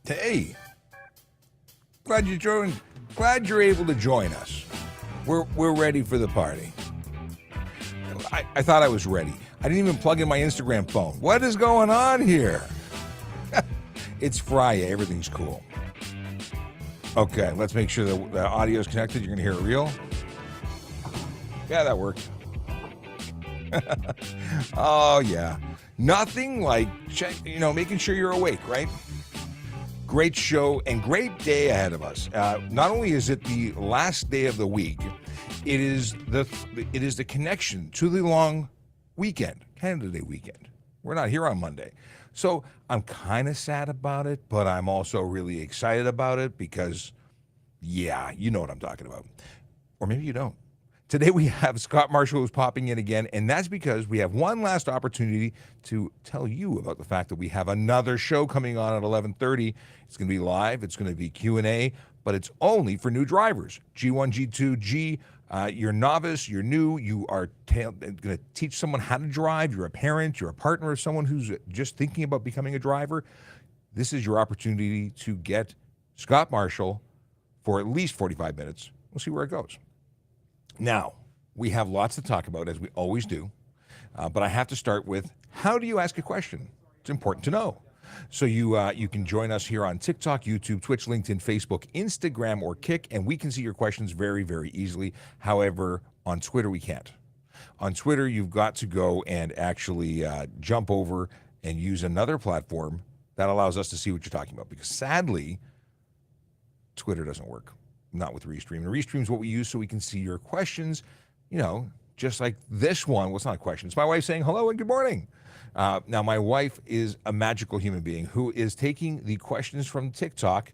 Hey, glad you joined. Glad you're able to join us. We're ready for the party. I thought I was ready. I didn't even plug in my Instagram phone. What is going on here? It's Friday. Everything's cool. Okay, let's make sure the audio is connected. You're going to hear it real. Yeah, that worked. Oh, yeah. Nothing like making sure you're awake, right? Great show and great day ahead of us. Not only is it the last day of the week, it is the connection to the long weekend, Canada Day weekend. We're not here on Monday. So I'm kind of sad about it, but I'm also really excited about it because, yeah, you know what I'm talking about. Or maybe you don't. Today we have Scott Marshall who's popping in again, and that's because we have one last opportunity to tell you about the fact that we have another show coming on at 11:30. It's going to be live. It's going to be Q&A, but it's only for new drivers. G1, G2, G. You're novice, you're new, you are going to teach someone how to drive, you're a parent, you're a partner of someone who's just thinking about becoming a driver. This is your opportunity to get Scott Marshall for at least 45 minutes. We'll see where it goes. Now, we have lots to talk about, as we always do, but I have to start with, how do you ask a question? It's important to know. So you can join us here on TikTok, YouTube, Twitch, LinkedIn, Facebook, Instagram, or Kick, and we can see your questions very, very easily. However, on Twitter, we can't. On Twitter, you've got to go and actually jump over and use another platform that allows us to see what you're talking about, because sadly, Twitter doesn't work. Not with Restream. The Restream is what we use so we can see your questions, just like this one. Well, it's not a question. It's my wife saying hello and good morning. Now, my wife is a magical human being who is taking the questions from TikTok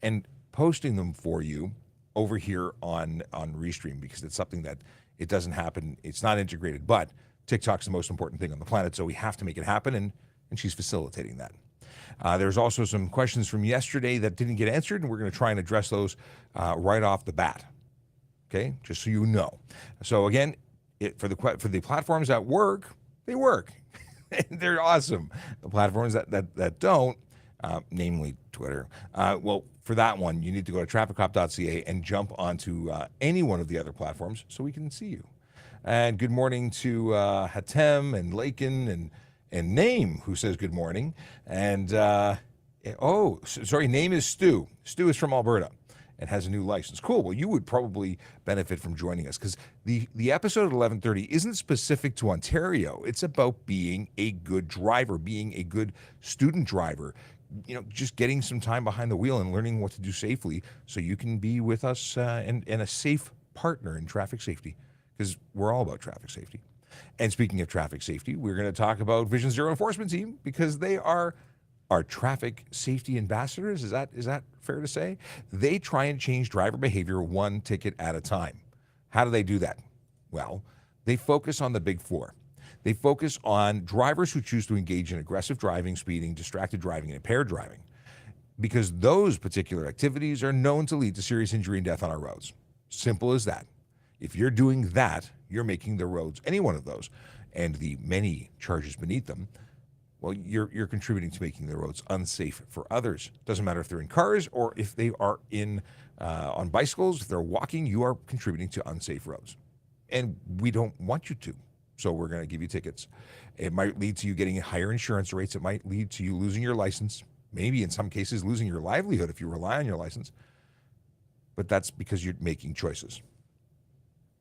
and posting them for you over here on Restream, because it's something that it doesn't happen. It's not integrated, but TikTok's the most important thing on the planet, so we have to make it happen, and she's facilitating that. There's also some questions from yesterday that didn't get answered, and we're going to try and address those right off the bat. Okay, just so you know. So again, for the platforms that work, they work. They're awesome. The platforms that don't, namely Twitter, well, for that one, you need to go to trafficcop.ca and jump onto any one of the other platforms so we can see you. And good morning to Hatem and Lakin and Name, who says good morning. And, name is Stu. Stu is from Alberta and has a new license. Cool. Well, you would probably benefit from joining us, because the episode at 11:30 isn't specific to Ontario. It's about being a good driver, being a good student driver, just getting some time behind the wheel and learning what to do safely so you can be with us and a safe partner in traffic safety, because we're all about traffic safety. And speaking of traffic safety, we're going to talk about Vision Zero Enforcement Team, because they are our traffic safety ambassadors. Is that fair to say? They try and change driver behavior one ticket at a time. How do they do that? Well, they focus on the big four. They focus on drivers who choose to engage in aggressive driving, speeding, distracted driving, and impaired driving, because those particular activities are known to lead to serious injury and death on our roads. Simple as that. If you're doing that, you're making the roads, any one of those, and the many charges beneath them, well, you're contributing to making the roads unsafe for others. Doesn't matter if they're in cars or if they are on bicycles, if they're walking, you are contributing to unsafe roads. And we don't want you to, so we're going to give you tickets. It might lead to you getting higher insurance rates. It might lead to you losing your license, maybe in some cases losing your livelihood if you rely on your license. But that's because you're making choices.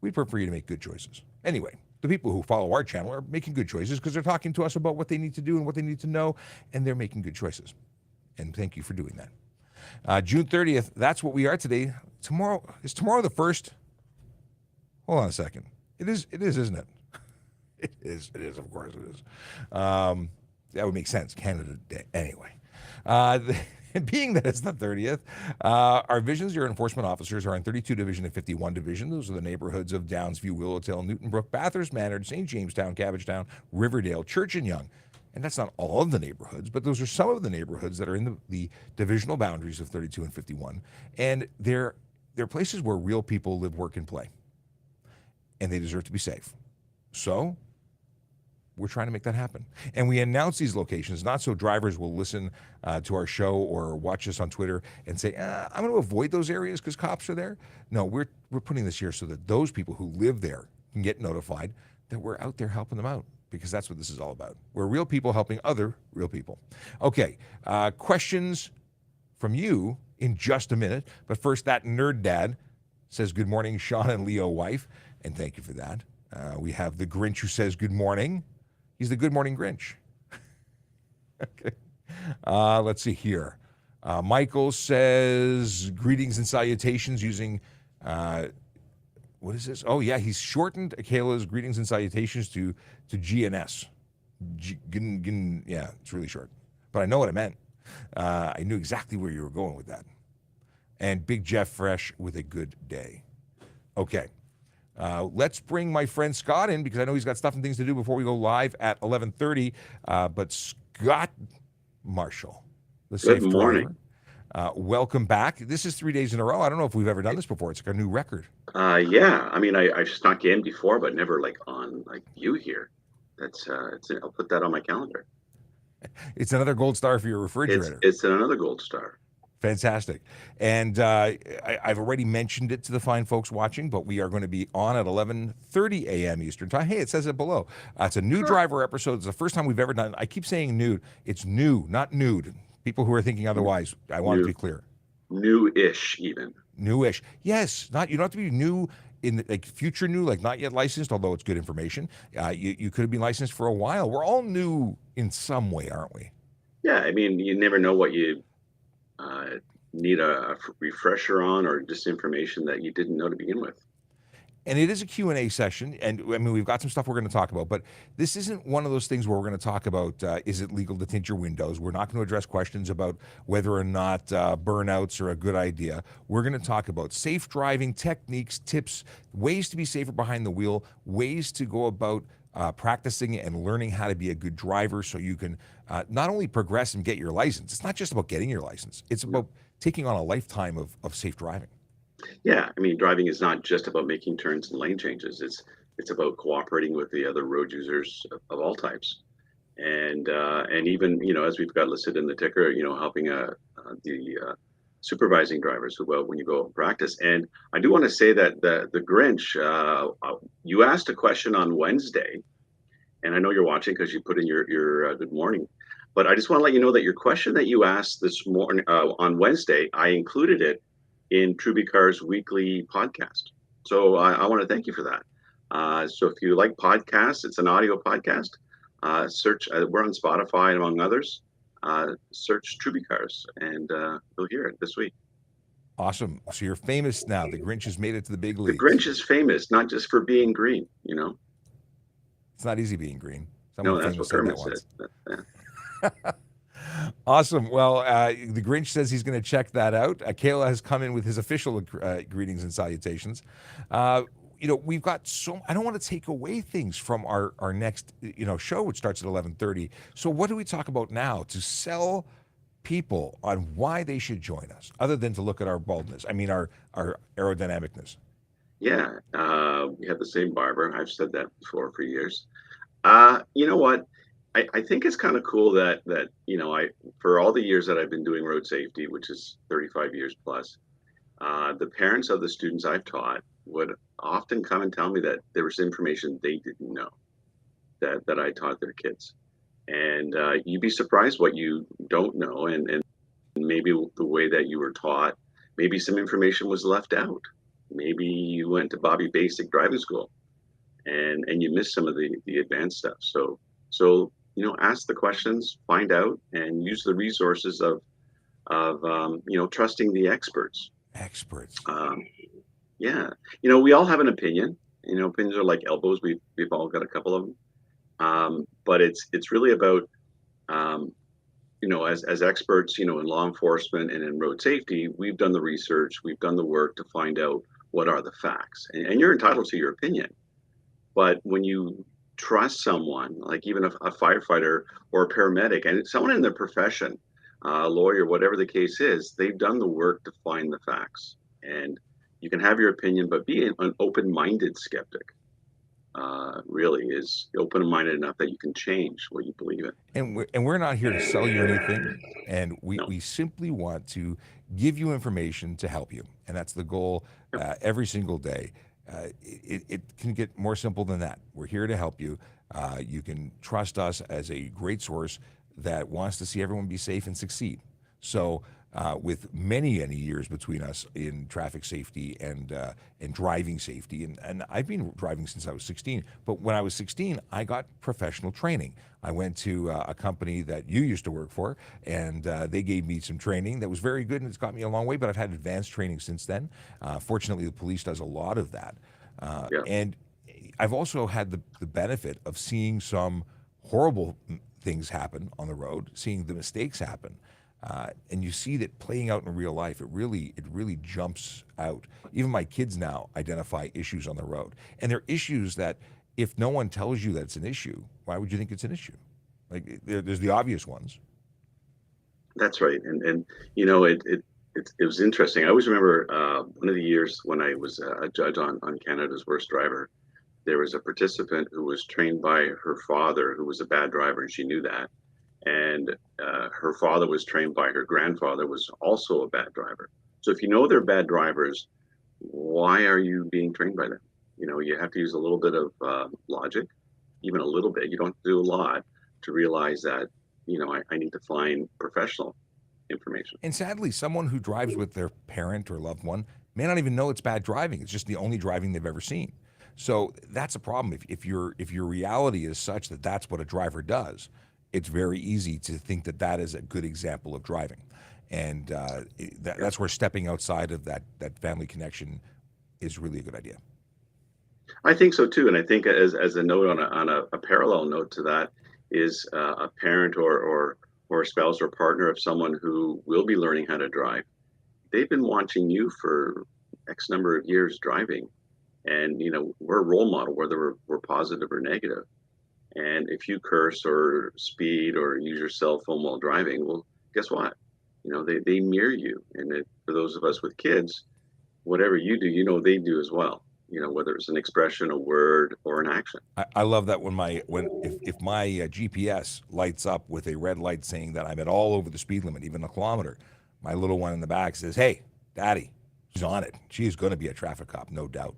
We'd prefer you to make good choices. Anyway, the people who follow our channel are making good choices because they're talking to us about what they need to do and what they need to know, and they're making good choices. And thank you for doing that. June 30th, that's what we are today. Is tomorrow the 1st? Hold on a second. It is, isn't it? It is, of course it is. That would make sense. Canada Day. Anyway. And being that it's the 30th, our Vision Zero enforcement officers are in 32 Division and 51 Division. Those are the neighborhoods of Downsview, Willowtail, Newtonbrook, Bathurst, Manor, St. Jamestown, Cabbagetown, Riverdale, Church and Yonge. And that's not all of the neighborhoods, but those are some of the neighborhoods that are in the divisional boundaries of 32 and 51. And they're places where real people live, work, and play. And they deserve to be safe. So we're trying to make that happen. And we announce these locations not so drivers will listen to our show or watch us on Twitter and say, I'm going to avoid those areas because cops are there. No, we're putting this here so that those people who live there can get notified that we're out there helping them out, because that's what this is all about. We're real people helping other real people. Okay, questions from you in just a minute. But first, that nerd dad says, good morning, Sean and Leo wife. And thank you for that. We have the Grinch who says good morning. He's the Good Morning Grinch. Okay. Let's see here. Michael says, greetings and salutations using, what is this? Oh, yeah, he's shortened Akela's greetings and salutations to GNS. Yeah, it's really short. But I know what it meant. I knew exactly where you were going with that. And Big Jeff Fresh with a good day. Okay. Let's bring my friend Scott in, because I know he's got stuff and things to do before we go live at 11:30. But Scott Marshall, the safe driver, welcome back. This is 3 days in a row. I don't know if we've ever done this before. It's like a new record. Yeah. I mean, I've snuck in before, but never on view here. I'll put that on my calendar. It's another gold star for your refrigerator. It's another gold star. Fantastic. And I've already mentioned it to the fine folks watching, but we are going to be on at 11:30 a.m. Eastern Time. Hey, it says it below. It's a new driver episode. It's the first time we've ever done it. I keep saying nude. It's new, not nude. People who are thinking otherwise, I want to be clear. New-ish, even. Newish. Yes. You don't have to be new in future new, not yet licensed, although it's good information. You could have been licensed for a while. We're all new in some way, aren't we? Yeah. I mean, you never know what you need a refresher on, or just information that you didn't know to begin with. And it is a Q&A session, and I mean, we've got some stuff we're going to talk about, but this isn't one of those things where we're going to talk about, is it legal to tint your windows? We're not going to address questions about whether or not burnouts are a good idea. We're going to talk about safe driving techniques, tips, ways to be safer behind the wheel, ways to go about practicing and learning how to be a good driver, so you can not only progress and get your license. It's not just about getting your license. It's about taking on a lifetime of safe driving. Yeah, I mean, driving is not just about making turns and lane changes. It's about cooperating with the other road users of all types, and even as we've got listed in the ticker, helping the supervising drivers when you go practice. And I do want to say that the Grinch, you asked a question on Wednesday, and I know you're watching because you put in your good morning. But I just want to let you know that your question that you asked this morning on Wednesday, I included it in Trubicars weekly podcast. So I want to thank you for that. So if you like podcasts, it's an audio podcast. Search, we're on Spotify, among others. Search Trubicars, and you'll hear it this week. Awesome. So you're famous now. The Grinch has made it to the big leagues. The Grinch is famous, not just for being green, It's not easy being green. No, that's what Kermit said. Awesome. Well, the Grinch says he's going to check that out. Kayla has come in with his official greetings and salutations. We've got I don't want to take away things from our next, show, which starts at 11:30. So what do we talk about now to sell people on why they should join us, other than to look at our baldness? I mean, our aerodynamicness. Yeah. We have the same barber. I've said that before for years. You know what? I think it's kind of cool that for all the years that I've been doing road safety, which is 35 years plus, the parents of the students I've taught would often come and tell me that there was information they didn't know that I taught their kids. And you'd be surprised what you don't know, and maybe the way that you were taught, maybe some information was left out. Maybe you went to Bobby Basic Driving School and you missed some of the advanced stuff. So ask the questions, find out, and use the resources of trusting the experts. Yeah. We all have an opinion. Opinions are like elbows. We've all got a couple of them. But it's really about as experts, in law enforcement and in road safety, we've done the research, we've done the work to find out what are the facts, and you're entitled to your opinion. But when you trust someone, like even a firefighter or a paramedic, and someone in their profession, a lawyer, whatever the case is, they've done the work to find the facts. And you can have your opinion, but be an open-minded skeptic. Really is open-minded enough that you can change what you believe in. And we're not here to sell you anything, and we, No. we simply want to give you information to help you, and that's the goal Yep. every single day. It can get more simple than that. We're here to help you. You can trust us as a great source that wants to see everyone be safe and succeed. So, with many years between us in traffic safety and driving safety, and I've been driving since I was 16. But when I was 16, I got professional training. I went to a company that you used to work for, and they gave me some training that was very good, and it's got me a long way. But I've had advanced training since then. Fortunately, the police does a lot of that, Yeah. and I've also had the benefit of seeing some horrible things happen on the road, seeing the mistakes happen. And you see that playing out in real life, it really jumps out. Even my kids now identify issues on the road, and they're issues that if no one tells you that it's an issue, why would you think it's an issue? Like there's the obvious ones. That's right, and it was interesting. I always remember one of the years when I was a judge on Canada's Worst Driver. There was a participant who was trained by her father, who was a bad driver, and she knew that. And her father was trained by her grandfather, was also a bad driver. So if you know they're bad drivers, why are you being trained by them? You have to use a little bit of logic, even a little bit. You don't have to do a lot to realize that I need to find professional information. And sadly, someone who drives with their parent or loved one may not even know it's bad driving. It's just the only driving they've ever seen. So that's a problem. If your reality is such that that's what a driver does, it's very easy to think that that is a good example of driving, and that's where stepping outside of that family connection is really a good idea. I think so too, and I think as a note on a parallel note to that is a parent or a spouse or partner of someone who will be learning how to drive. They've been watching you for X number of years driving, and we're a role model whether we're positive or negative. And if you curse or speed or use your cell phone while driving, well, guess what? They mirror you, and for those of us with kids, whatever you do, they do as well. Whether it's an expression, a word, or an action. I love that if my GPS lights up with a red light saying that I'm at all over the speed limit, even a kilometer, my little one in the back says, "Hey, Daddy, she's on it. She is going to be a traffic cop, no doubt."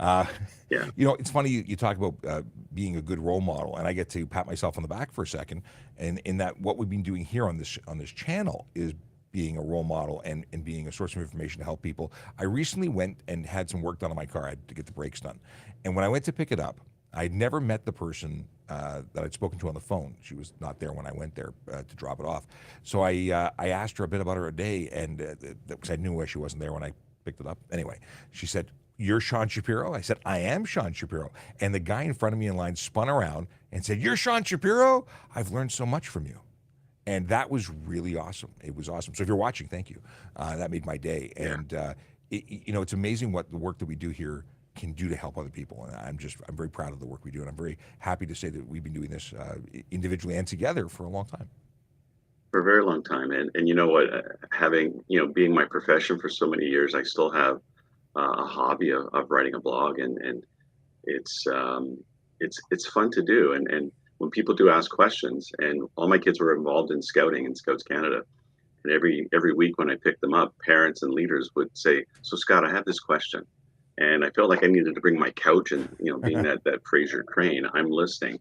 Uh, Yeah. it's funny you talk about being a good role model, and I get to pat myself on the back for a second. And in that, what we've been doing here on this channel is being a role model and being a source of information to help people. I recently went and had some work done on my car. I had to get the brakes done, and when I went to pick it up, I'd never met the person that I'd spoken to on the phone. She was not there when I went there to drop it off. So I asked her a bit about her day, and because I knew why she wasn't there when I picked it up. Anyway, she said, "You're Sean Shapiro?" I said, "I am Sean Shapiro." And the guy in front of me in line spun around and said, "You're Sean Shapiro? I've learned so much from you." And that was really awesome. It was awesome. So if you're watching, thank you. That made my day. Yeah. And it's amazing what the work that we do here can do to help other people. And I'm very proud of the work we do, and I'm very happy to say that we've been doing this individually and together for a long time. For a very long time. And you know what? Having being my profession for so many years, I still have a hobby of writing a blog, and it's it's fun to do. And when people do ask questions, and all my kids were involved in scouting and Scouts Canada, and every week when I picked them up, parents and leaders would say, "So Scott, I have this question." And I felt like I needed to bring my couch, and being that Fraser Crane, I'm listening.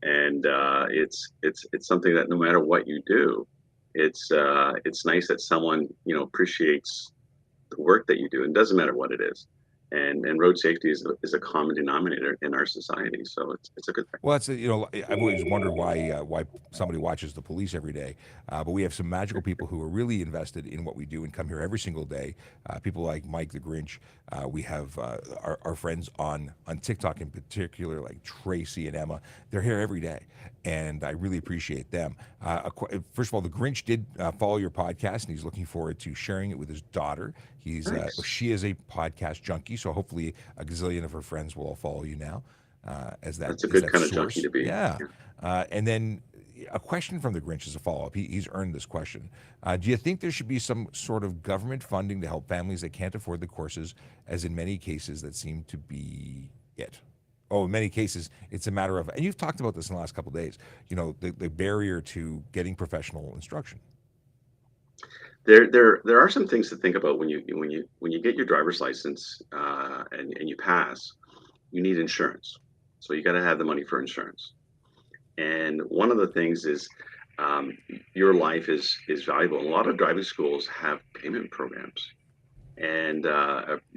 And it's something that no matter what you do, it's nice that someone appreciates the work that you do. It doesn't matter what it is. And road safety is a common denominator in our society, so it's a good thing. Well, I've always wondered why somebody watches the police every day, but we have some magical people who are really invested in what we do and come here every single day. People like Mike the Grinch. We have our friends on TikTok in particular, like Tracy and Emma. They're here every day, and I really appreciate them. First of all, the Grinch did follow your podcast, and he's looking forward to sharing it with his daughter. Nice. She is a podcast junkie, so hopefully a gazillion of her friends will all follow you now. That's a As good that kind of junkie source. to be. Yeah. Yeah. And then a question from the Grinch as a follow up. He's earned this question. Do you think there should be some sort of government funding to help families that can't afford the courses, as in many cases that seem to be it? Oh, in many cases, it's a matter of, and you've talked about this in the last couple of days, the barrier to getting professional instruction. There are some things to think about when you get your driver's license, and you pass. You need insurance, so you got to have the money for insurance. And one of the things is, your life is valuable. A lot of driving schools have payment programs and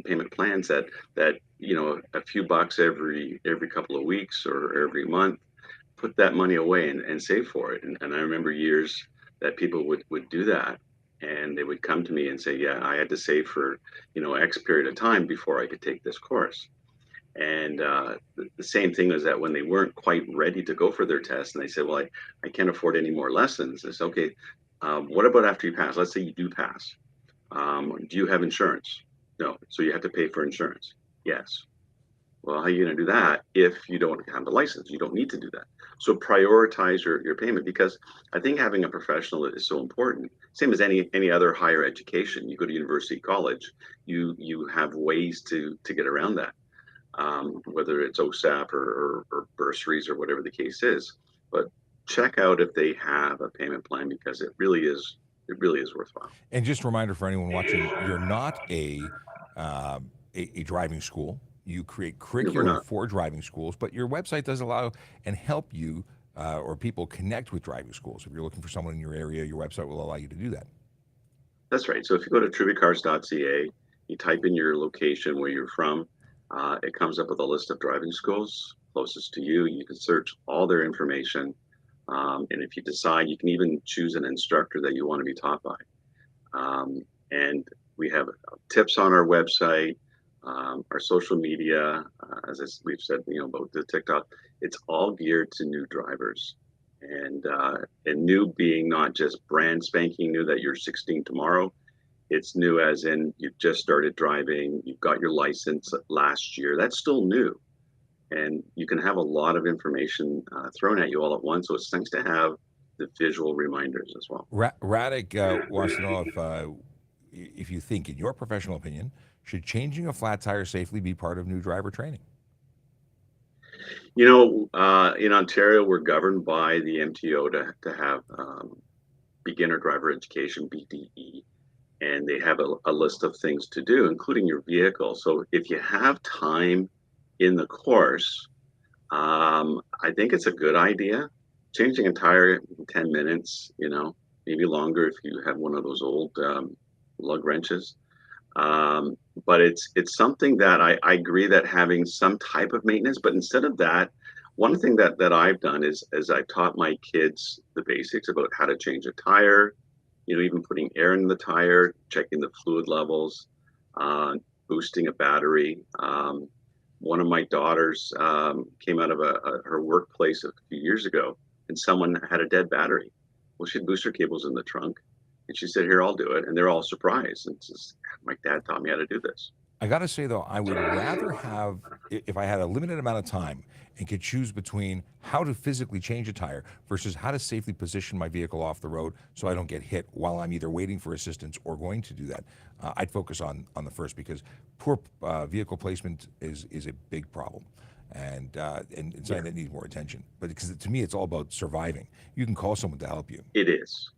payment plans that a few bucks every couple of weeks or every month, put that money away and save for it. And I remember years that people would do that, and they would come to me and say, yeah, I had to save for X period of time before I could take this course. And the same thing was that when they weren't quite ready to go for their test, and they said, well, I can't afford any more lessons. It's okay. What about after you pass? Let's say you do pass. Do you have insurance? No. So you have to pay for insurance. Yes. Well, how are you going to do that if you don't have the license? You don't need to do that. So prioritize your payment, because I think having a professional is so important. Same as any other higher education. You go to university, college, you have ways to get around that, whether it's OSAP or bursaries or whatever the case is. But check out if they have a payment plan, because it really is worthwhile. And just a reminder for anyone watching, you're not a driving school. You create No, we're curriculum not. for driving schools, but your website does allow and help you or people connect with driving schools. If you're looking for someone in your area, your website will allow you to do that. That's right. So if you go to trubicars.ca, you type in your location where you're from, it comes up with a list of driving schools closest to you. You can search all their information. And if you decide, you can even choose an instructor that you want to be taught by. And we have tips on our website, our social media, we've said, about the TikTok. It's all geared to new drivers, and new being not just brand spanking new that you're 16 tomorrow. It's new as in you've just started driving, you've got your license last year. That's still new, and you can have a lot of information thrown at you all at once. So it's nice to have the visual reminders as well. Radek wants to know if you think, in your professional opinion, should changing a flat tire safely be part of new driver training? In Ontario, we're governed by the MTO to have beginner driver education, BDE, and they have a list of things to do, including your vehicle. So if you have time in the course, I think it's a good idea. Changing a tire in 10 minutes, maybe longer if you have one of those old lug wrenches. But it's something that I agree that having some type of maintenance, but instead of that, one thing that I've done is I've taught my kids the basics about how to change a tire, even putting air in the tire, checking the fluid levels, boosting a battery. One of my daughters came out of her workplace a few years ago, and someone had a dead battery. Well, she had booster cables in the trunk. And she said, here, I'll do it. And they're all surprised. And says, my dad taught me how to do this. I got to say, though, I would rather have, if I had a limited amount of time and could choose between how to physically change a tire versus how to safely position my vehicle off the road so I don't get hit while I'm either waiting for assistance or going to do that, I'd focus on the first, because poor vehicle placement is a big problem. And it's something that needs more attention. But because to me, it's all about surviving. You can call someone to help you. It is.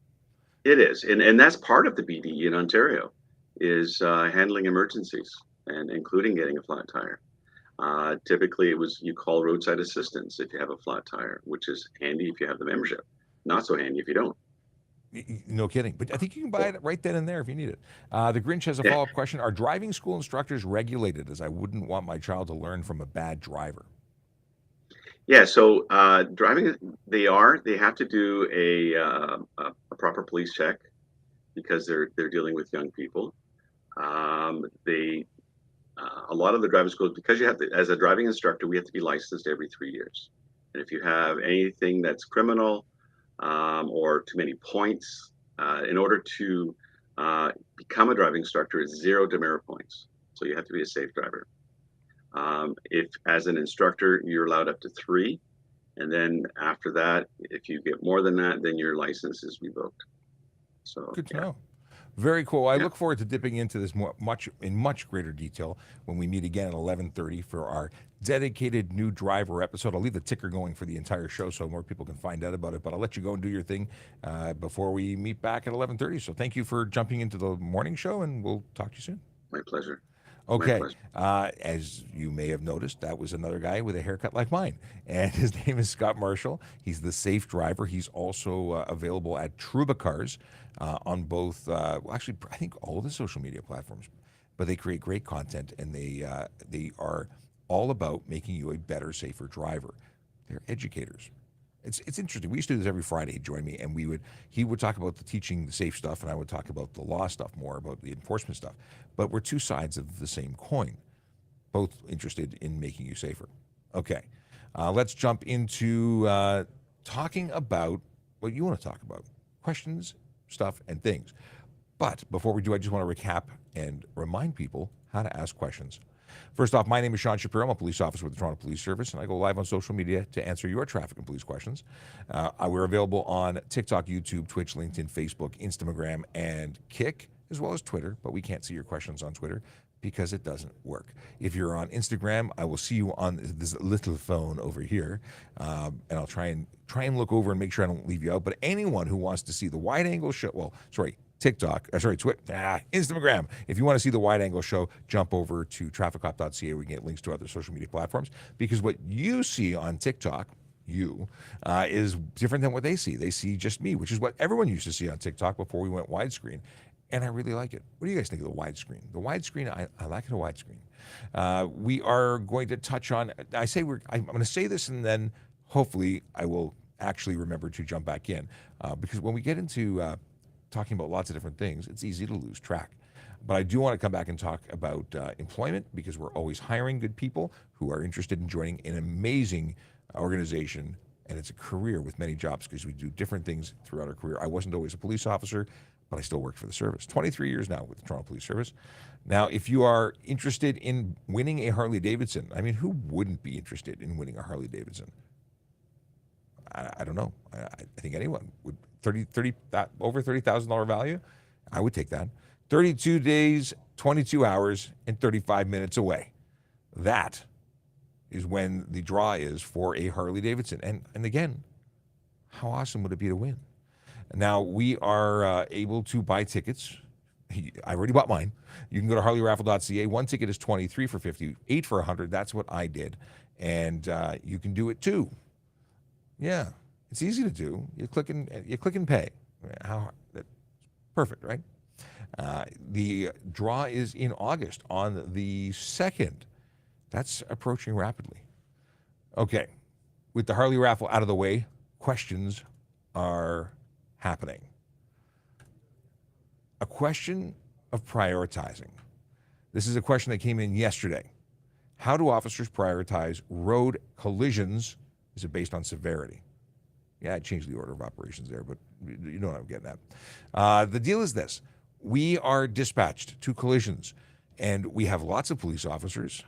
It is. And that's part of the BDE in Ontario is handling emergencies, and including getting a flat tire. Typically, you call roadside assistance if you have a flat tire, which is handy if you have the membership. Not so handy if you don't. No kidding. But I think you can buy it right then and there if you need it. The Grinch has a Yeah. follow-up question. Are driving school instructors regulated, as I wouldn't want my child to learn from a bad driver? Yeah, so driving, they have to do a proper police check because they're dealing with young people. They A lot of the driving schools, because you have to, as a driving instructor, we have to be licensed every 3 years. And if you have anything that's criminal or too many points, in order to become a driving instructor, it's 0 demerit points. So you have to be a safe driver. If as an instructor, you're allowed up to 3. And then after that, if you get more than that, then your license is revoked. So Good to yeah, know. Very cool. I yeah, look forward to dipping into this much greater detail when we meet again at 11:30 for our dedicated new driver episode. I'll leave the ticker going for the entire show so more people can find out about it. But I'll let you go and do your thing before we meet back at 11:30. So thank you for jumping into the morning show, and we'll talk to you soon. my pleasure. My Okay. pleasure. As you may have noticed, that was another guy with a haircut like mine. And his name is Scott Marshall. He's the safe driver. He's also available at Trubicars on both, well, actually, I think all of the social media platforms. But they create great content, and they are all about making you a better, safer driver. They're educators. It's interesting. We used to do this every Friday. He'd join me, and he would talk about the teaching the safe stuff, and I would talk about the law stuff more, about the enforcement stuff. But we're two sides of the same coin, both interested in making you safer. Okay, let's jump into talking about what you want to talk about: questions, stuff, and things. But before we do, I just want to recap and remind people how to ask questions. First off, my name is Sean Shapiro. I'm a police officer with the Toronto Police Service, and I go live on social media to answer your traffic and police questions. We're available on TikTok, YouTube, Twitch, LinkedIn, Facebook, Instagram, and Kick, as well as Twitter, but we can't see your questions on Twitter because it doesn't work. If you're on Instagram, I will see you on this little phone over here, and I'll try and look over and make sure I don't leave you out. But anyone who wants to see the wide angle show, well, sorry, TikTok, Instagram. If you want to see the wide angle show, jump over to trafficcop.ca where you can get links to other social media platforms. Because what you see on TikTok, is different than what they see. They see just me, which is what everyone used to see on TikTok before we went widescreen. And I really like it. What do you guys think of the widescreen? The widescreen, I like it a widescreen. We are going to touch on, I'm going to say this and then hopefully I will actually remember to jump back in. Because when we get into talking about lots of different things, it's easy to lose track. But I do want to come back and talk about employment because we're always hiring good people who are interested in joining an amazing organization. And it's a career with many jobs because we do different things throughout our career. I wasn't always a police officer, but I still worked for the service. 23 years now with the Toronto Police Service. Now, if you are interested in winning a Harley Davidson, I mean, who wouldn't be interested in winning a Harley Davidson? I don't know. I think anyone would. Over $30,000 value, I would take that. 32 days, 22 hours, and 35 minutes away. That is when the draw is for a Harley Davidson. And again, how awesome would it be to win? Now, we are able to buy tickets. I already bought mine. You can go to harleyraffle.ca. One ticket is $23 for $50, $8 for $100. That's what I did. And you can do it too. Yeah. It's easy to do. You click and pay. Perfect, right? The draw is in August on the 2nd. That's approaching rapidly. Okay, with the Harley raffle out of the way, questions are happening. A question of prioritizing. This is a question that came in yesterday. How do officers prioritize road collisions? Is it based on severity? Yeah, I changed the order of operations there, but you know what I'm getting at. The deal is this. We are dispatched to collisions, and we have lots of police officers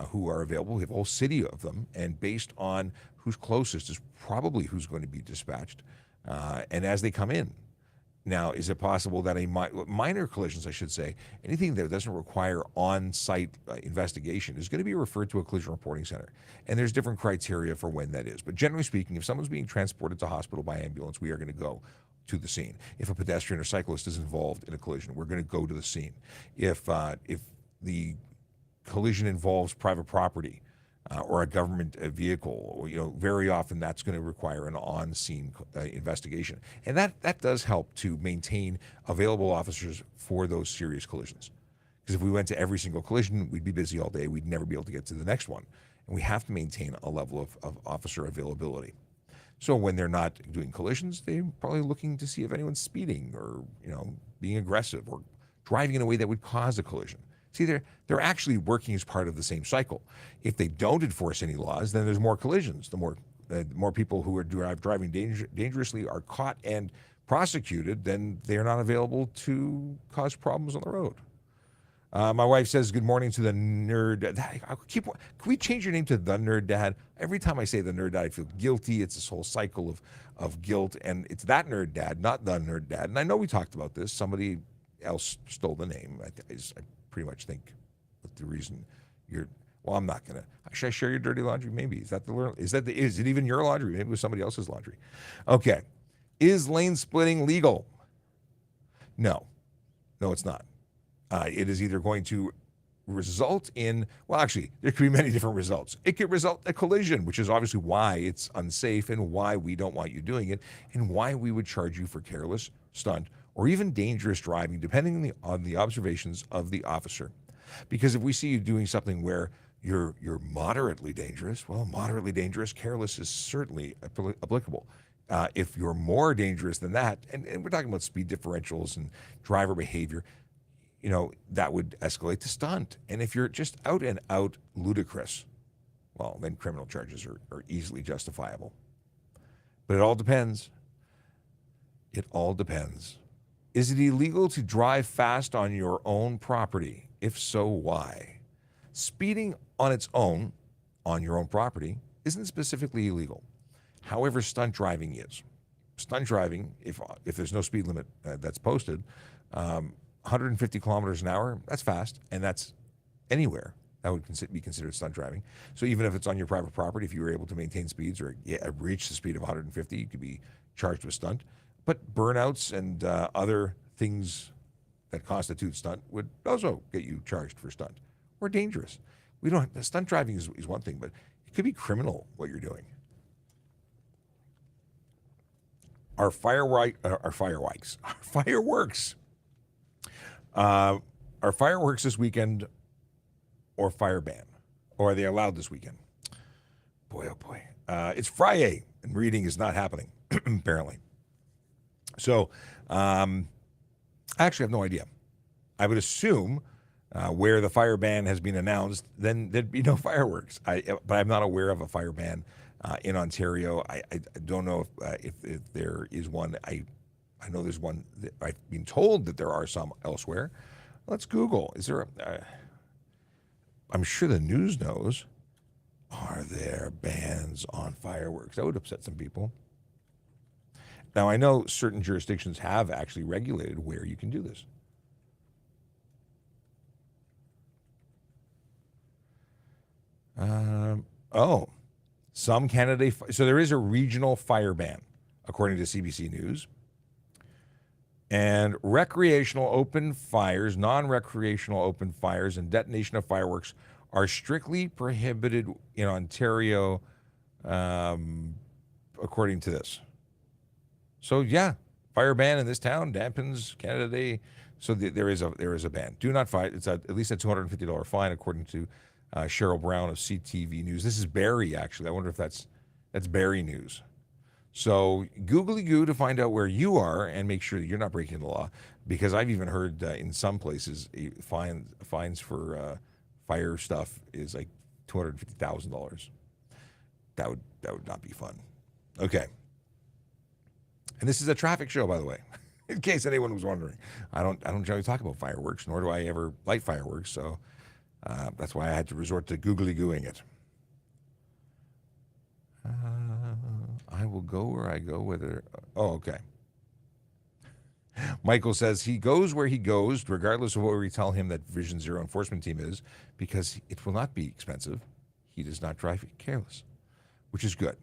who are available. We have a whole city of them, and based on who's closest is probably who's going to be dispatched. And as they come in, now, is it possible that minor collisions, I should say, anything that doesn't require on-site investigation is going to be referred to a collision reporting center? And there's different criteria for when that is. But generally speaking, if someone's being transported to hospital by ambulance, we are going to go to the scene. If a pedestrian or cyclist is involved in a collision, we're going to go to the scene. If the collision involves private property, or a government vehicle. Very often that's going to require an on-scene investigation, and that does help to maintain available officers for those serious collisions. Because if we went to every single collision, we'd be busy all day. We'd never be able to get to the next one, and we have to maintain a level of officer availability. So when they're not doing collisions, they're probably looking to see if anyone's speeding or being aggressive or driving in a way that would cause a collision. See, they're actually working as part of the same cycle. If they don't enforce any laws, then there's more collisions. The more people who are driving dangerously are caught and prosecuted, then they're not available to cause problems on the road. My wife says, good morning to the nerd. Can we change your name to the nerd dad? Every time I say the nerd dad, I feel guilty. It's this whole cycle of guilt, and it's that nerd dad, not the nerd dad. And I know we talked about this. Somebody else stole the name. I pretty much think that the reason I'm not gonna. Should I share your dirty laundry? Maybe is it even your laundry? Maybe it was somebody else's laundry. Okay, is lane splitting legal? No, it's not. It is either going to result in, actually, there could be many different results. It could result in a collision, which is obviously why it's unsafe and why we don't want you doing it and why we would charge you for careless, stunt, or even dangerous driving, depending on the observations of the officer. Because if we see you doing something where you're moderately dangerous, moderately dangerous, careless is certainly applicable. If you're more dangerous than that, and we're talking about speed differentials and driver behavior, that would escalate to stunt. And if you're just out and out ludicrous, then criminal charges are easily justifiable. But it all depends. It all depends. Is it illegal to drive fast on your own property? If so, why? Speeding on its own, on your own property, isn't specifically illegal. However, stunt driving is. Stunt driving, if there's no speed limit that's posted, 150 kilometers an hour, that's fast, and that's anywhere. That would be considered stunt driving. So even if it's on your private property, if you were able to maintain speeds or reach the speed of 150, you could be charged with stunt. But burnouts and other things that constitute stunt would also get you charged for stunt or dangerous. Stunt driving is one thing, but it could be criminal what you're doing. Our fireworks this weekend or fire ban? Or are they allowed this weekend? Boy, oh boy. It's Friday, and reading is not happening, apparently. So, I actually have no idea. I would assume where the fire ban has been announced, then there'd be no fireworks. But I'm not aware of a fire ban in Ontario. I don't know if there is one. I know there's one. I've been told that there are some elsewhere. Let's Google. Is there I'm sure the news knows. Are there bans on fireworks? That would upset some people. Now, I know certain jurisdictions have actually regulated where you can do this. Some Canada. So there is a regional fire ban, according to CBC News. And recreational open fires, non-recreational open fires, and detonation of fireworks are strictly prohibited in Ontario, according to this. So yeah, fire ban in this town dampens Canada Day. So there is a ban. Do not fight. It's at least a $250 fine, according to Cheryl Brown of CTV News. This is Barrie, actually. I wonder if that's Barrie News. So googly-goo to find out where you are and make sure that you're not breaking the law, because I've even heard in some places fines for fire stuff is like $250,000. That would not be fun. Okay. And this is a traffic show, by the way, in case anyone was wondering. I don't generally talk about fireworks, nor do I ever light fireworks. So that's why I had to resort to googly-gooing it. I will go where I go, whether... Oh, okay. Michael says he goes where he goes, regardless of what we tell him that Vision Zero enforcement team is, because it will not be expensive. He does not drive careless, which is good.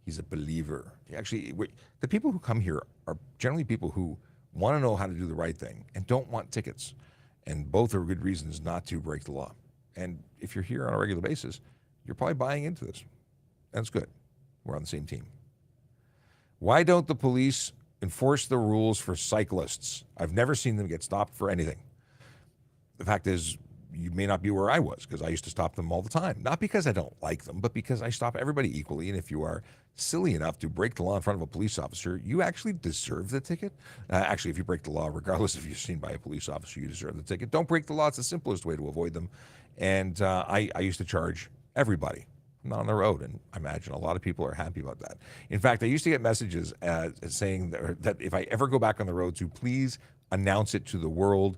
He's a believer. Actually, the people who come here are generally people who want to know how to do the right thing and don't want tickets. And both are good reasons not to break the law. And if you're here on a regular basis, you're probably buying into this. That's good. We're on the same team. Why don't the police enforce the rules for cyclists? I've never seen them get stopped for anything. The fact is, you may not be where I was, because I used to stop them all the time. Not because I don't like them, but because I stop everybody equally. And if you are silly enough to break the law in front of a police officer, you actually deserve the ticket. Actually, if you break the law, regardless if you're seen by a police officer, you deserve the ticket. Don't break the law. It's the simplest way to avoid them. And I used to charge everybody not on the road, and I imagine a lot of people are happy about that. In fact, I used to get messages saying that if I ever go back on the road, to please announce it to the world,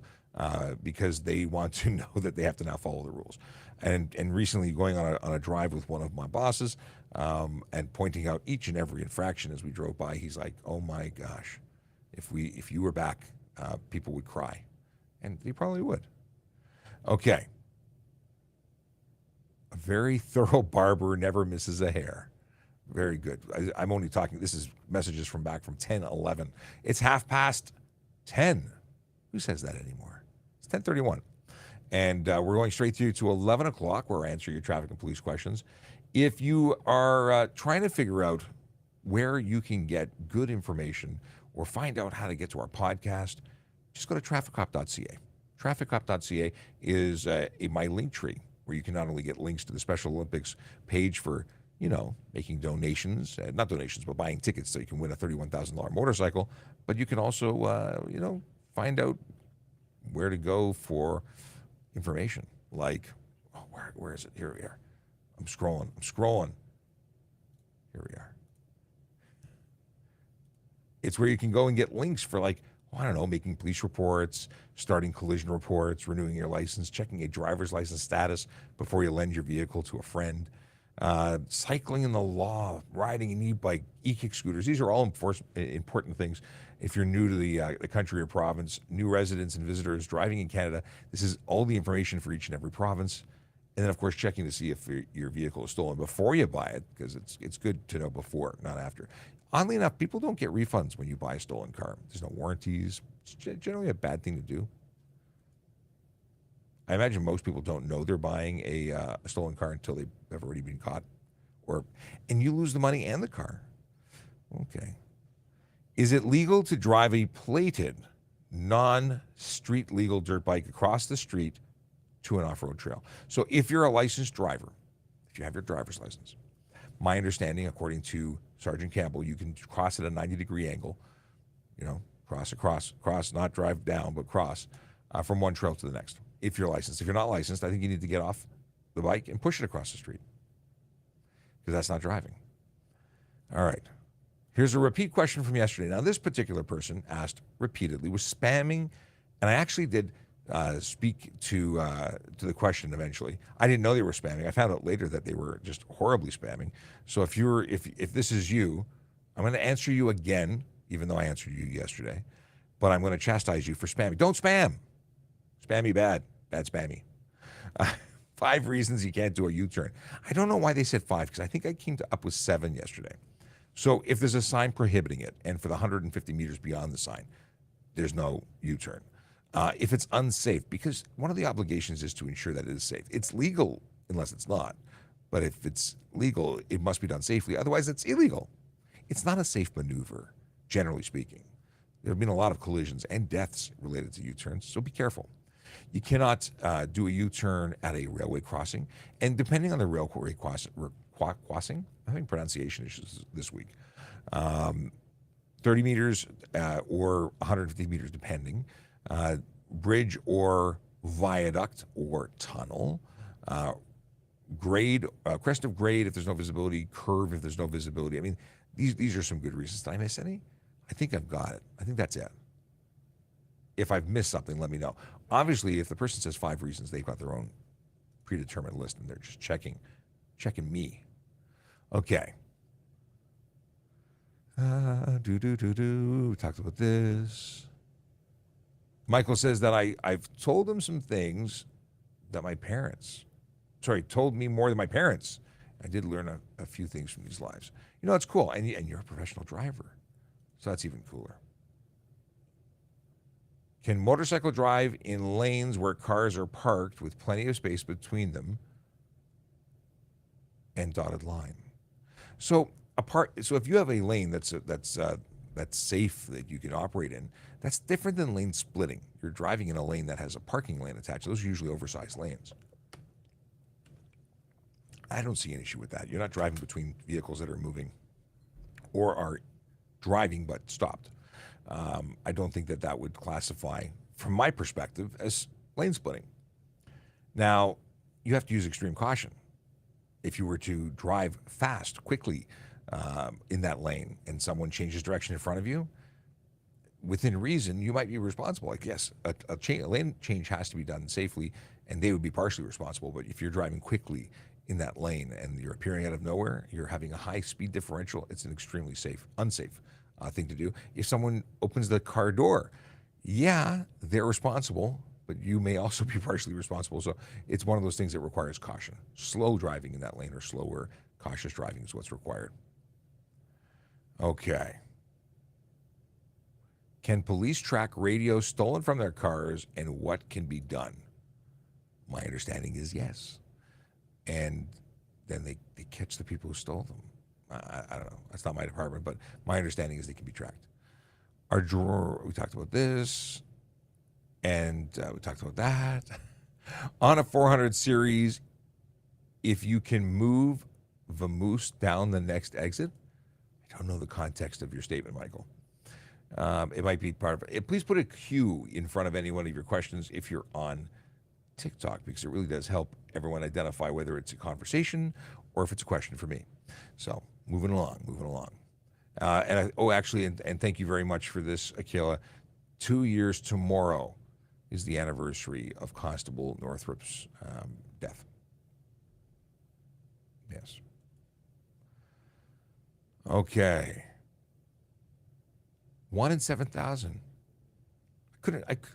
because they want to know that they have to now follow the rules. And recently, going on a drive with one of my bosses, and pointing out each and every infraction as we drove by, he's like, "Oh my gosh, if you were back, people would cry," and they probably would. Okay. A very thorough barber never misses a hair. Very good. I'm only talking, this is messages from back from 10:11. It's 10:30. Who says that anymore? It's 10:31. And we're going straight through to 11 o'clock, where I answer your traffic and police questions. If you are trying to figure out where you can get good information or find out how to get to our podcast, just go to trafficcop.ca. Trafficcop.ca is my link tree, where you can not only get links to the Special Olympics page for, making donations, not donations, but buying tickets so you can win a $31,000 motorcycle, but you can also, find out where to go for information. Like, where is it? Here we are. I'm scrolling. Here we are. It's where you can go and get links for, like, making police reports, starting collision reports, renewing your license, checking a driver's license status before you lend your vehicle to a friend, cycling in the law, riding an e-bike, e-kick scooters. These are all important things. If you're new to the country or province, new residents and visitors driving in Canada, this is all the information for each and every province. And then, of course, checking to see if your vehicle is stolen before you buy it, because it's good to know before, not after. Oddly enough, people don't get refunds when you buy a stolen car. There's no warranties. It's generally a bad thing to do. I imagine most people don't know they're buying a stolen car until they've already been caught, and you lose the money and the car. Okay. Is it legal to drive a plated, non-street legal dirt bike across the street to an off-road trail? So if you're a licensed driver, if you have your driver's license, my understanding, according to Sergeant Campbell, you can cross at a 90-degree angle, cross, not drive down, but cross from one trail to the next. If you're licensed. If you're not licensed, I think you need to get off the bike and push it across the street, because that's not driving. All right. Here's a repeat question from yesterday. Now, this particular person asked repeatedly, was spamming, and I actually did speak to the question eventually. I didn't know they were spamming. I found out later that they were just horribly spamming. So if this is you, I'm going to answer you again, even though I answered you yesterday, but I'm going to chastise you for spamming. Don't spam. Spammy bad spammy. 5 reasons you can't do a U-turn. I don't know why they said 5, because I think I came up with 7 yesterday. So if there's a sign prohibiting it, and for the 150 meters beyond the sign, there's no U-turn. If it's unsafe, because one of the obligations is to ensure that it is safe. It's legal unless it's not. But if it's legal, it must be done safely. Otherwise, it's illegal. It's not a safe maneuver, generally speaking. There have been a lot of collisions and deaths related to U-turns, so be careful. You cannot do a U-turn at a railway crossing. And depending on the railway crossing, I'm having pronunciation issues this week, 30 meters or 150 meters, depending, bridge or viaduct or tunnel, grade, crest of grade if there's no visibility, curve if there's no visibility. I mean, these are some good reasons. Did I miss any? I think I've got it. I think that's it. If I've missed something, let me know. Obviously, if the person says 5 reasons, they've got their own predetermined list, and they're just checking me. Okay. We talked about this. Michael says that I've told him some things that told me more than my parents. I did learn a few things from these lives. It's cool. And you're a professional driver, so that's even cooler. Can motorcycle drive in lanes where cars are parked with plenty of space between them? and dotted line. So if you have a lane that's safe that you can operate in, that's different than lane splitting. You're driving in a lane that has a parking lane attached. Those are usually oversized lanes. I don't see an issue with that. You're not driving between vehicles that are moving or are driving but stopped. I don't think that would classify, from my perspective, as lane splitting. Now, you have to use extreme caution. If you were to drive fast, quickly in that lane and someone changes direction in front of you, within reason, you might be responsible. Like, yes, a lane change has to be done safely, and they would be partially responsible. But if you're driving quickly in that lane and you're appearing out of nowhere, you're having a high speed differential, it's an extremely unsafe thing to do. If someone opens the car door, yeah, they're responsible, but you may also be partially responsible. So it's one of those things that requires caution. Slow driving in that lane or slower, cautious driving is what's required. Okay. Can police track radios stolen from their cars, and what can be done? My understanding is yes. And then they catch the people who stole them. I don't know. That's not my department, but my understanding is they can be tracked. Our drawer, we talked about this, and we talked about that. On a 400 series, if you can move vamoose down the next exit, I don't know the context of your statement, Michael. It might be part of it. Please put a Q in front of any one of your questions if you're on TikTok, because it really does help everyone identify whether it's a conversation or if it's a question for me. So moving along. And thank you very much for this, Akila. 2 years tomorrow is the anniversary of Constable Northrop's death. Yes. Okay. 1 in 7,000.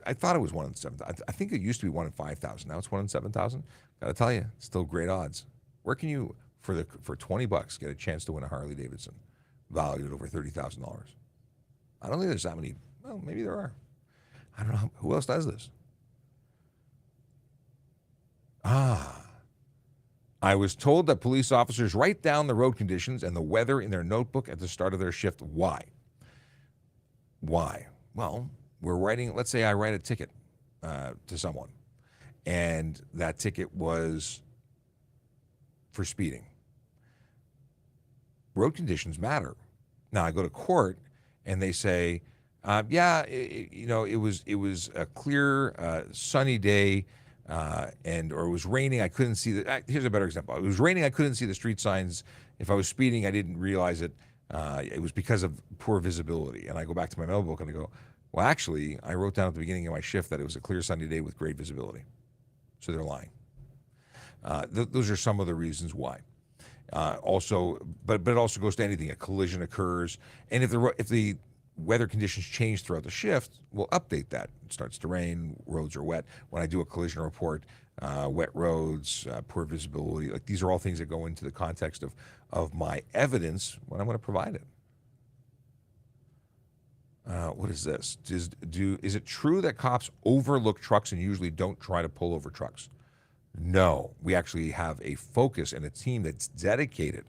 I thought it was 1 in 7,000. I think it used to be 1 in 5,000. Now it's 1 in 7,000. Got to tell you, still great odds. Where can you, for $20, get a chance to win a Harley Davidson valued at over $30,000? I don't think there's that many. Well, maybe there are. I don't know who else does this. I was told that police officers write down the road conditions and the weather in their notebook at the start of their shift. Why? Well, we're writing, let's say I write a ticket to someone, and that ticket was for speeding. Road conditions matter. Now I go to court and they say, it was a clear, sunny day, or it was raining. I couldn't see here's a better example. It was raining. I couldn't see the street signs. If I was speeding, I didn't realize it. It was because of poor visibility. And I go back to my notebook and I go, well, actually, I wrote down at the beginning of my shift that it was a clear sunny day with great visibility. So they're lying. Those are some of the reasons why. But it also goes to anything. A collision occurs, and if the weather conditions change throughout the shift, we'll update that. It starts to rain, roads are wet. When I do a collision report, wet roads, poor visibility, like these are all things that go into the context of my evidence when I'm going to provide it. What is this? Is it true that cops overlook trucks and usually don't try to pull over trucks? No, we actually have a focus and a team that's dedicated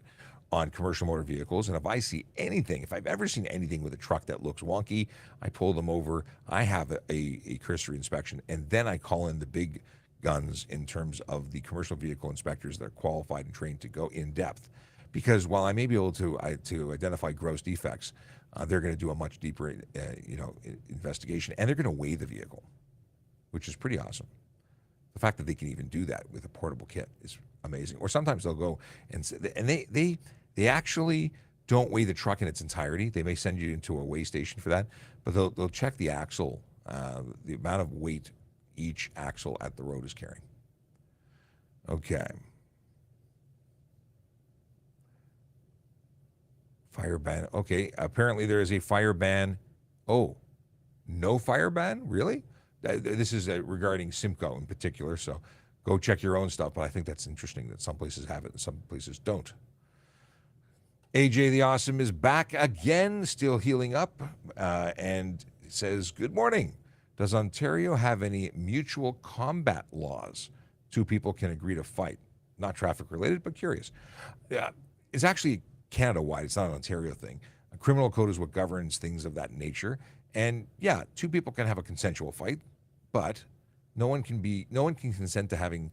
on commercial motor vehicles. And if I see anything, if I've ever seen anything with a truck that looks wonky, I pull them over. I have a cursory inspection, and then I call in the big guns in terms of the commercial vehicle inspectors that are qualified and trained to go in depth. Because while I may be able to identify gross defects, they're going to do a much deeper, investigation, and they're going to weigh the vehicle, which is pretty awesome. The fact that they can even do that with a portable kit is amazing. Or sometimes they'll go and they actually don't weigh the truck in its entirety. They may send you into a weigh station for that, but they'll check the axle, the amount of weight each axle at the road is carrying. Okay. Fire ban. Okay, apparently there is a fire ban. Oh, no fire ban? Really? This is regarding Simcoe in particular, so go check your own stuff, but I think that's interesting that some places have it and some places don't. AJ the Awesome is back again, still healing up, and says, good morning. Does Ontario have any mutual combat laws? Two people can agree to fight. not traffic related, but curious. Yeah, it's actually Canada-wide. It's not an Ontario thing. A criminal code is what governs things of that nature. And yeah, two people can have a consensual fight, but no one can consent to having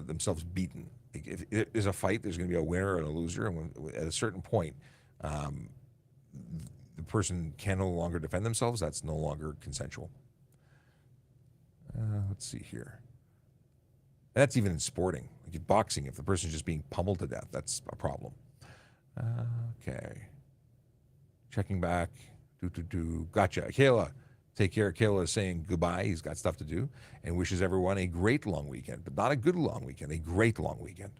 themselves beaten. If there's a fight, there's going to be a winner and a loser, and at a certain point, the person can no longer defend themselves. That's no longer consensual. Let's see here. That's even in sporting, like in boxing. If the person's just being pummeled to death, that's a problem. Okay. Checking back. Gotcha. Kayla, take care. Kayla is saying goodbye. He's got stuff to do and wishes everyone a great long weekend, but not a good long weekend, a great long weekend.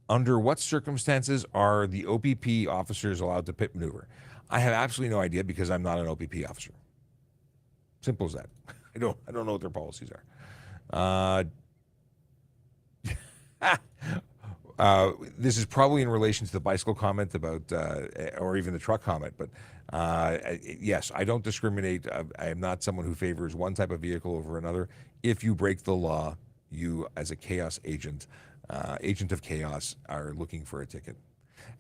Under what circumstances are the OPP officers allowed to pit maneuver? I have absolutely no idea because I'm not an OPP officer. Simple as that. I don't know what their policies are. This is probably in relation to the bicycle comment about, or even the truck comment, but yes, I don't discriminate. I am not someone who favors one type of vehicle over another. If you break the law, you, as a chaos agent of chaos, are looking for a ticket.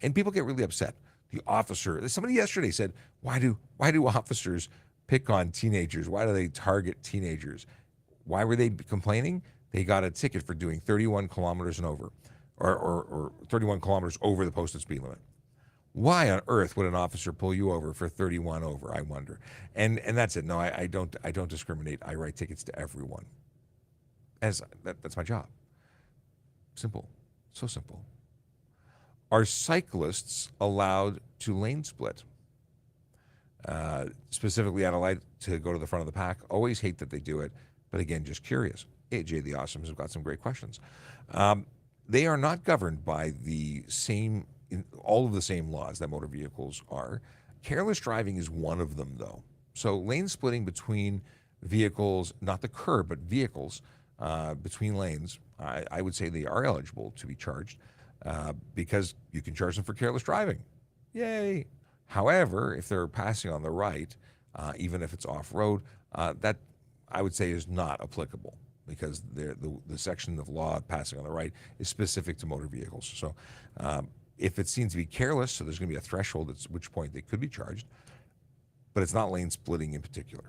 And people get really upset. The officer, somebody yesterday said, why do officers pick on teenagers? Why do they target teenagers? Why were they complaining? They got a ticket for doing 31 kilometers and over, or 31 kilometers over the posted speed limit. Why on earth would an officer pull you over for 31 over, I wonder? And that's it. No, I don't discriminate. I write tickets to everyone. That's my job. Simple. So simple. Are cyclists allowed to lane split? Specifically, I'd like to go to the front of the pack. Always hate that they do it, but again, just curious. AJ the Awesomes have got some great questions. They are not governed by all of the same laws that motor vehicles are. Careless driving is one of them, though. So lane splitting between vehicles, not the curb, but vehicles between lanes, I would say they are eligible to be charged because you can charge them for careless driving. Yay! However, if they're passing on the right, even if it's off-road, that I would say is not applicable because the section of law passing on the right is specific to motor vehicles. So if it seems to be careless, so there's going to be a threshold at which point they could be charged, but it's not lane splitting in particular.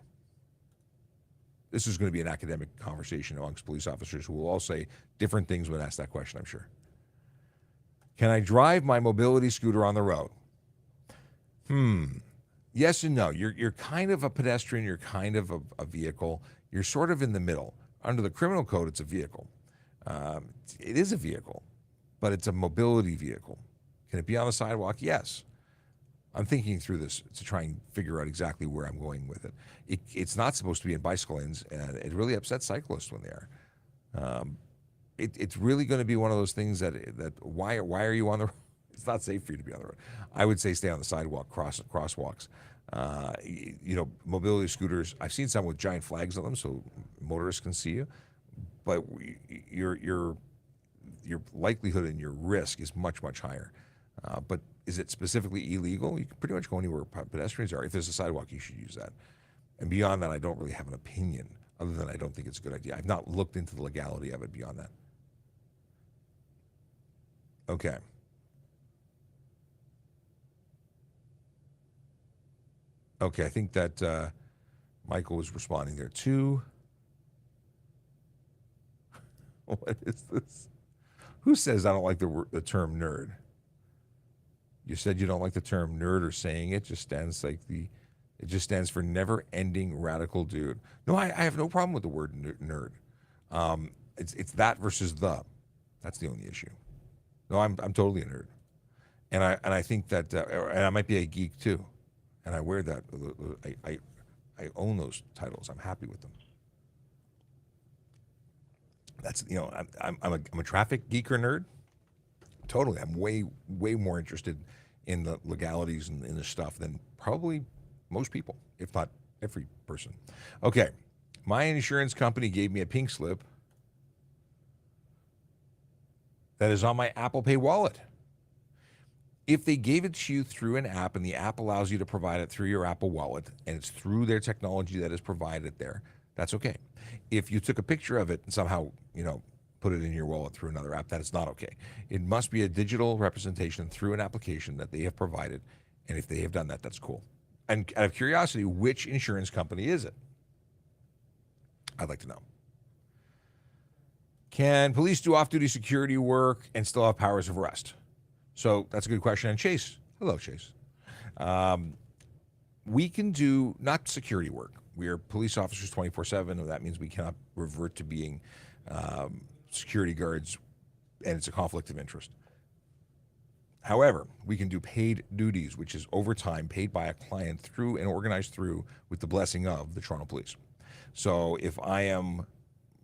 This is going to be an academic conversation amongst police officers who will all say different things when asked that question, I'm sure. Can I drive my mobility scooter on the road? Yes and no. You're kind of a pedestrian. You're kind of a vehicle. You're sort of in the middle. Under the criminal code, it's a vehicle. It is a vehicle, but it's a mobility vehicle. Can it be on the sidewalk? Yes. I'm thinking through this to try and figure out exactly where I'm going with it. It's not supposed to be in bicycle lanes, and it really upsets cyclists when they are. It's really going to be one of those things that why are you on the road? It's not safe for you to be on the road. I would say stay on the sidewalk, crosswalks. Mobility scooters, I've seen some with giant flags on them so motorists can see you, but your likelihood and your risk is much, much higher. But is it specifically illegal? You can pretty much go anywhere pedestrians are. If there's a sidewalk, you should use that. And beyond that, I don't really have an opinion, other than I don't think it's a good idea. I've not looked into the legality of it beyond that. Okay. Okay, I think that Michael was responding there too. What is this? Who says I don't like the term nerd? You said you don't like the term nerd or saying it. It just stands for never-ending radical dude. No, I have no problem with the word nerd. It's that versus the. That's the only issue. No, I'm totally a nerd, and I think that and I might be a geek too, and I wear that. I own those titles. I'm happy with them. That's I'm a traffic geek or nerd. Totally, I'm way more interested in the legalities and in the stuff than probably most people, if not every person. Okay, my insurance company gave me a pink slip that is on my Apple Pay wallet. If they gave it to you through an app and the app allows you to provide it through your Apple wallet and it's through their technology that is provided there, That's okay. If you took a picture of it and somehow, put it in your wallet through another app, that is not okay. It must be a digital representation through an application that they have provided. And if they have done that, that's cool. And out of curiosity, which insurance company is it? I'd like to know. Can police do off-duty security work and still have powers of arrest? So that's a good question. And Chase, hello, Chase. We can do not security work. We are police officers 24/7, and that means we cannot revert to being security guards, and it's a conflict of interest. However, we can do paid duties, which is overtime paid by a client through and organized through with the blessing of the Toronto Police. So if I am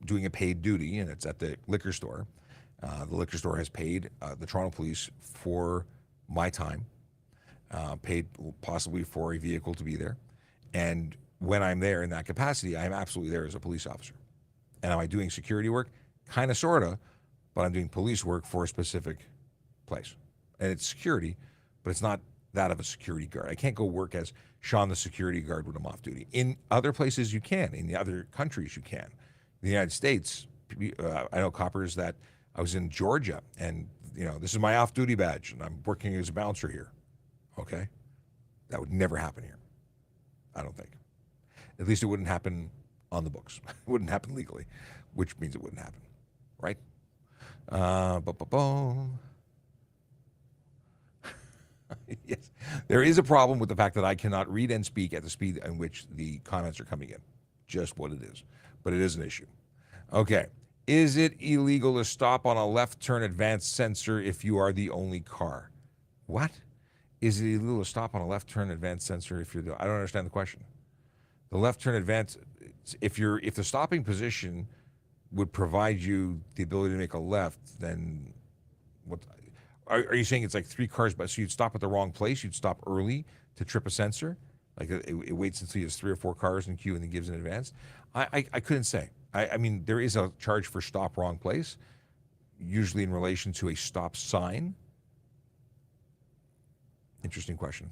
doing a paid duty and it's at the liquor store, the liquor store has paid the Toronto Police for my time, paid possibly for a vehicle to be there. And when I'm there in that capacity, I am absolutely there as a police officer. And am I doing security work? Kind of, sort of, but I'm doing police work for a specific place. And it's security, but it's not that of a security guard. I can't go work as Sean the security guard when I'm off duty. In other places you can. In the other countries you can. In the United States, I know coppers that I was in Georgia, and this is my off-duty badge, and I'm working as a bouncer here. Okay? That would never happen here. I don't think. At least it wouldn't happen on the books. It wouldn't happen legally, which means it wouldn't happen. Right? Yes. There is a problem with the fact that I cannot read and speak at the speed in which the comments are coming in. Just what it is. But it is an issue. Okay. Is it illegal to stop on a left turn advance sensor if you are the only car? What? Is it illegal to stop on a left turn advance sensor if you're the... I don't understand the question. The left turn advance... If the stopping position would provide you the ability to make a left, then what... Are you saying it's like 3 cars, but so you'd stop at the wrong place? You'd stop early to trip a sensor? Like it waits until you have 3 or 4 cars in queue and then gives in advance? I couldn't say. I mean, there is a charge for stop wrong place, usually in relation to a stop sign. Interesting question.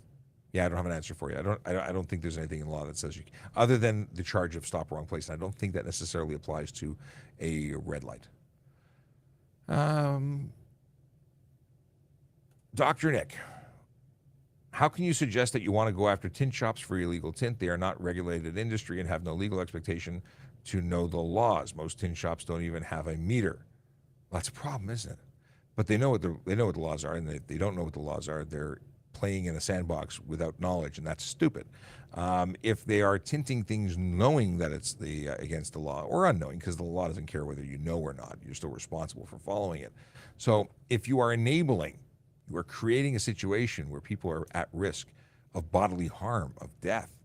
Yeah, I don't have an answer for you. I don't think there's anything in law that says you can, other than the charge of stop wrong place. And I don't think that necessarily applies to a red light. Dr. Nick, how can you suggest that you want to go after tint shops for illegal tint? They are not regulated industry and have no legal expectation to know the laws. Most tint shops don't even have a meter. Well, that's a problem, isn't it? But they know what the laws are, and they don't know what the laws are. They're playing in a sandbox without knowledge, and that's stupid. If they are tinting things knowing that it's against the law, or unknowing, because the law doesn't care whether you know or not, you're still responsible for following it. So if you are enabling, you are creating a situation where people are at risk of bodily harm, of death,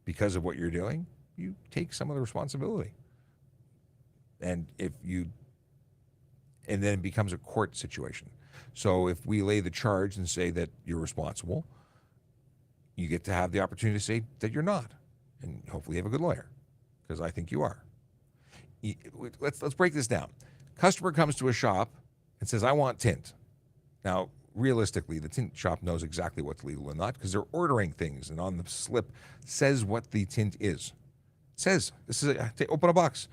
because of what you're doing, you take some of the responsibility. And then it becomes a court situation. So if we lay the charge and say that you're responsible, you get to have the opportunity to say that you're not, and hopefully you have a good lawyer, because I think you are. Let's break this down. Customer comes to a shop and says, I want tint. Now, realistically, the tint shop knows exactly what's legal and not, because they're ordering things, and on the slip says what the tint is. It says, open a box.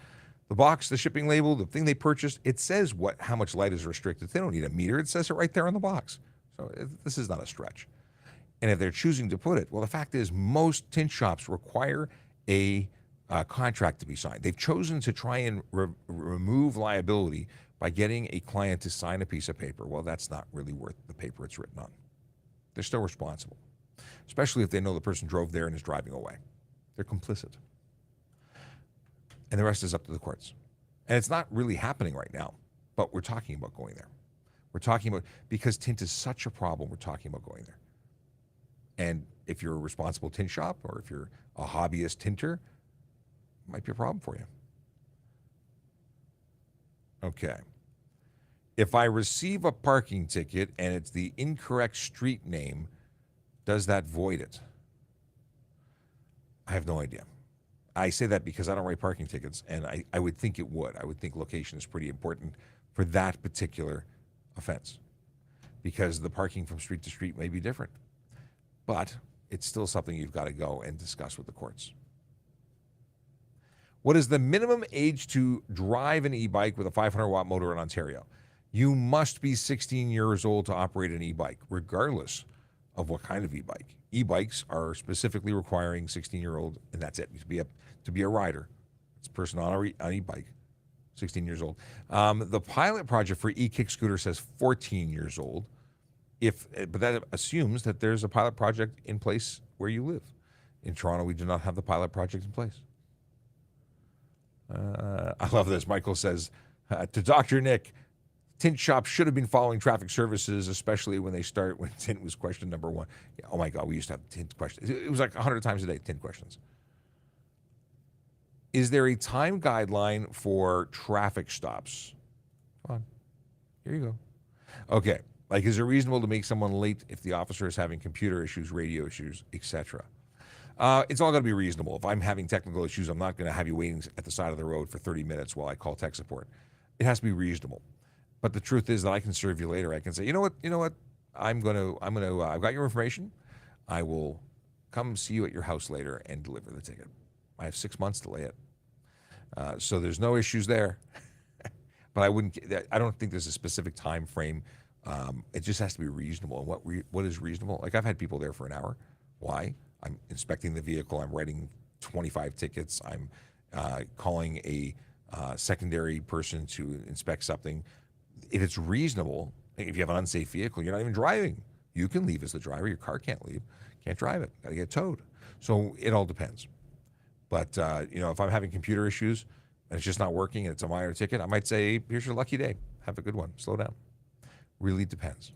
The box, the shipping label, the thing they purchased, it says how much light is restricted. They don't need a meter. It says it right there on the box. So this is not a stretch. And if they're choosing to put it, well, the fact is most tint shops require a contract to be signed. They've chosen to try and remove liability by getting a client to sign a piece of paper. Well, that's not really worth the paper it's written on. They're still responsible, especially if they know the person drove there and is driving away. They're complicit. And the rest is up to the courts. And it's not really happening right now, but we're talking about going there. We're talking about, because tint is such a problem, we're talking about going there. And if you're a responsible tint shop, or if you're a hobbyist tinter, it might be a problem for you. Okay. If I receive a parking ticket and it's the incorrect street name, does that void it? I have no idea. I say that because I don't write parking tickets, and I would think it would. I would think location is pretty important for that particular offense, because the parking from street to street may be different. But it's still something you've got to go and discuss with the courts. What is the minimum age to drive an e-bike with a 500-watt motor in Ontario? You must be 16 years old to operate an e-bike, regardless of what kind of e-bike. E-bikes are specifically requiring 16-year-old, and that's it, to be a rider. It's a person on an e-bike, 16 years old. The pilot project for e-kick scooter says 14 years old. But that assumes that there's a pilot project in place where you live. In Toronto, we do not have the pilot project in place. I love this. Michael says, to Dr. Nick, tint shops should have been following traffic services, especially when tint was question number one. Yeah, oh my God, we used to have tint questions. It was like 100 times a day, tint questions. Is there a time guideline for traffic stops? Come on, here you go. Okay, like is it reasonable to make someone late if the officer is having computer issues, radio issues, etc.? It's all going to be reasonable. If I'm having technical issues, I'm not going to have you waiting at the side of the road for 30 minutes while I call tech support. It has to be reasonable. But the truth is that I can serve you later. I can say, you know what? I've got your information. I will come see you at your house later and deliver the ticket. I have 6 months to lay it. So there's no issues there. But I don't think there's a specific time frame. It just has to be reasonable. And what is reasonable? Like I've had people there for an hour. Why? I'm inspecting the vehicle. I'm writing 25 tickets. I'm calling a secondary person to inspect something. If it's reasonable, if you have an unsafe vehicle, you're not even driving. You can leave as the driver. Your car can't leave. Can't drive it. Got to get towed. So it all depends. But if I'm having computer issues and it's just not working and it's a minor ticket, I might say, here's your lucky day. Have a good one. Slow down. Really depends.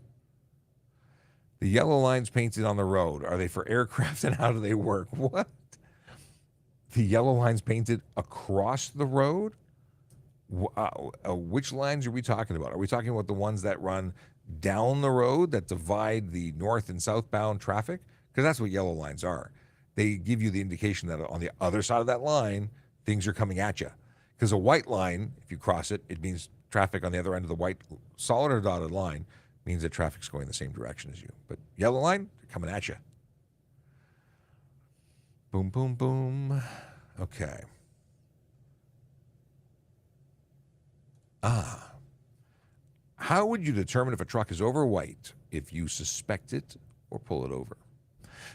The yellow lines painted on the road, are they for aircraft and how do they work? What? The yellow lines painted across the road? Which lines are we talking about? Are we talking about the ones that run down the road that divide the north and southbound traffic? Because that's what yellow lines are. They give you the indication that on the other side of that line, things are coming at you. Because a white line, if you cross it, it means traffic on the other end of the white solid or dotted line means that traffic's going the same direction as you. But yellow line, they're coming at you. Boom, boom, boom. Okay. How would you determine if a truck is overweight if you suspect it or pull it over?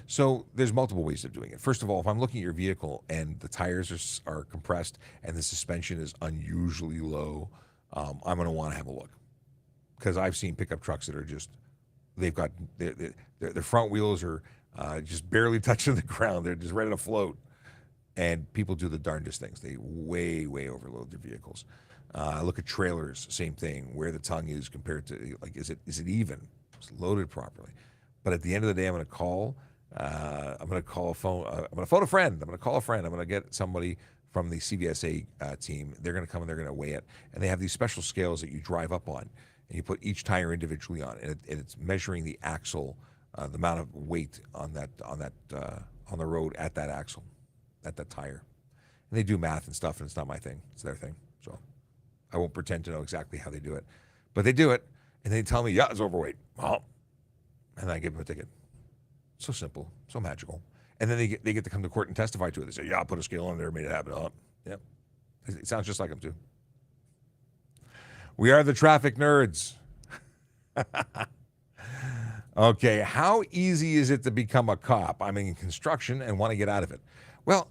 So there's multiple ways of doing it. First of all, if I'm looking at your vehicle and the tires are compressed and the suspension is unusually low, I'm going to want to have a look. Because I've seen pickup trucks that are just, they've got, their front wheels are just barely touching the ground. They're just ready to float. And people do the darndest things. They way, way overload their vehicles. Look at trailers, same thing, where the tongue is compared to, like, is it even? It's loaded properly. But at the end of the day, I'm going to call a phone. I'm going to phone a friend. I'm going to call a friend. I'm going to get somebody from the CVSA team. They're going to come and they're going to weigh it. And they have these special scales that you drive up on. And you put each tire individually on, and it's measuring the axle, the amount of weight on the road at that axle, at that tire. And they do math and stuff, and it's not my thing; it's their thing. So I won't pretend to know exactly how they do it, but they do it, and they tell me, "Yeah, it's overweight," and I give them a ticket. So simple, so magical. And then they get to come to court and testify to it. They say, "Yeah, I put a scale on there, made it happen." Yep, it sounds just like them too. We are the traffic nerds. Okay, how easy is it to become a cop? I'm in construction and want to get out of it. Well,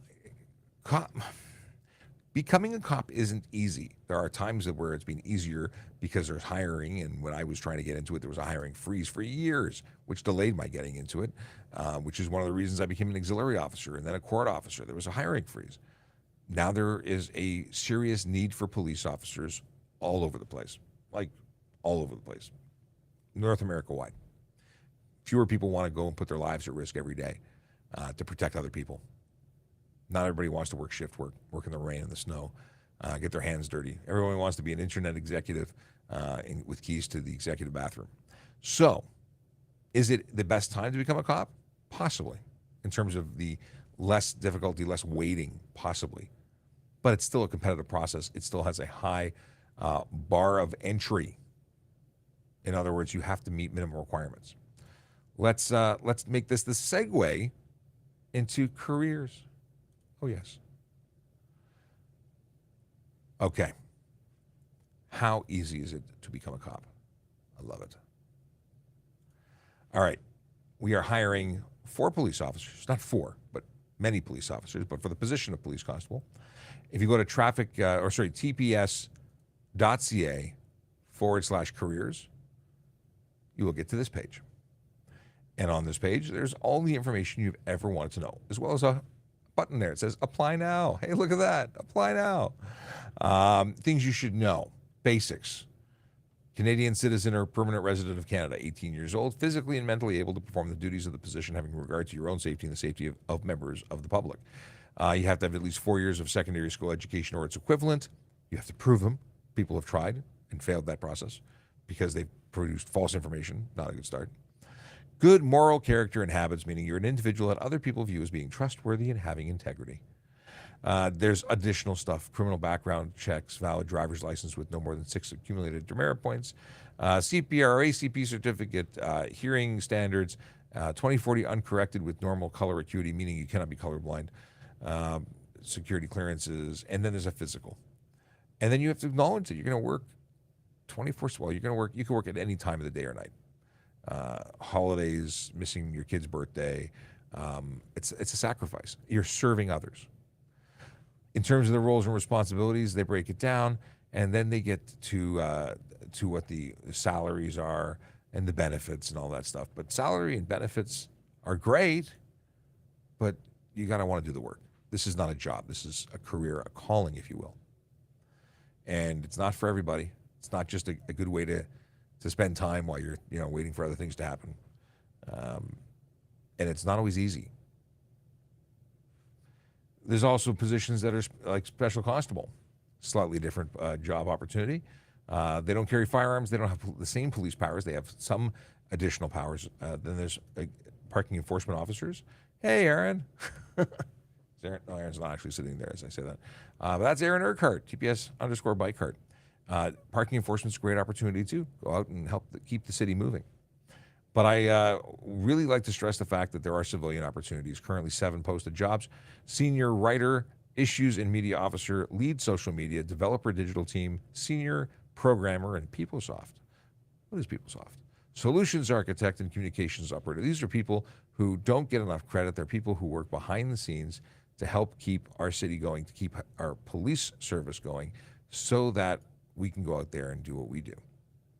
becoming a cop isn't easy. There are times where it's been easier because there's hiring, and when I was trying to get into it, there was a hiring freeze for years, which delayed my getting into it, which is one of the reasons I became an auxiliary officer and then a court officer. There was a hiring freeze. Now there is a serious need for police officers all over the place, like all over the place, North America wide. Fewer people want to go and put their lives at risk every day to protect other people. Not everybody wants to work shift work in the rain and the snow, get their hands dirty. Everyone wants to be an internet executive with keys to the executive bathroom. So, is it the best time to become a cop? Possibly, in terms of the less difficulty, less waiting, possibly. But it's still a competitive process. It still has a high bar of entry. In other words, you have to meet minimum requirements. Let's make this the segue into careers. Oh yes. Okay. How easy is it to become a cop? I love it. All right. We are hiring 4 police officers, not 4, but many police officers, but for the position of police constable. If you go to tps.ca/careers, you will get to this page. And on this page, there's all the information you've ever wanted to know, as well as a button there. It says apply now. Hey, look at that. Apply now. Things you should know. Basics. Canadian citizen or permanent resident of Canada, 18 years old, physically and mentally able to perform the duties of the position, having regard to your own safety and the safety of members of the public. You have to have at least 4 years of secondary school education or its equivalent. You have to prove them. People have tried and failed that process because they've produced false information. Not a good start. Good moral character and habits, meaning you're an individual that other people view as being trustworthy and having integrity. There's additional stuff: criminal background checks, valid driver's license with no more than 6 accumulated demerit points, CPR or ACP certificate, hearing standards, 20/40 uncorrected with normal color acuity, meaning you cannot be colorblind, security clearances, and then there's a physical. And then you have to acknowledge that you're going to work 24/7. Well, you can work at any time of the day or night. Holidays, missing your kid's birthday. It's a sacrifice. You're serving others. In terms of the roles and responsibilities, they break it down, and then they get to what the salaries are and the benefits and all that stuff. But salary and benefits are great, but you got to want to do the work. This is not a job. This is a career, a calling, if you will. And it's not for everybody. It's not just a good way to spend time while you're waiting for other things to happen. And it's not always easy. There's also positions that are like special constable, slightly different job opportunity. They don't carry firearms. They don't have the same police powers. They have some additional powers. Then there's parking enforcement officers. Hey, Aaron. No, Aaron's not actually sitting there as I say that. But that's Aaron Urquhart, TPS_bike cart. Parking enforcement's a great opportunity too. Go out and help keep the city moving. But I really like to stress the fact that there are civilian opportunities. Currently 7 posted jobs: senior writer, issues and media officer, lead social media, developer digital team, senior programmer, and PeopleSoft. What is PeopleSoft? Solutions architect and communications operator. These are people who don't get enough credit. They're people who work behind the scenes to help keep our city going, to keep our police service going, so that we can go out there and do what we do.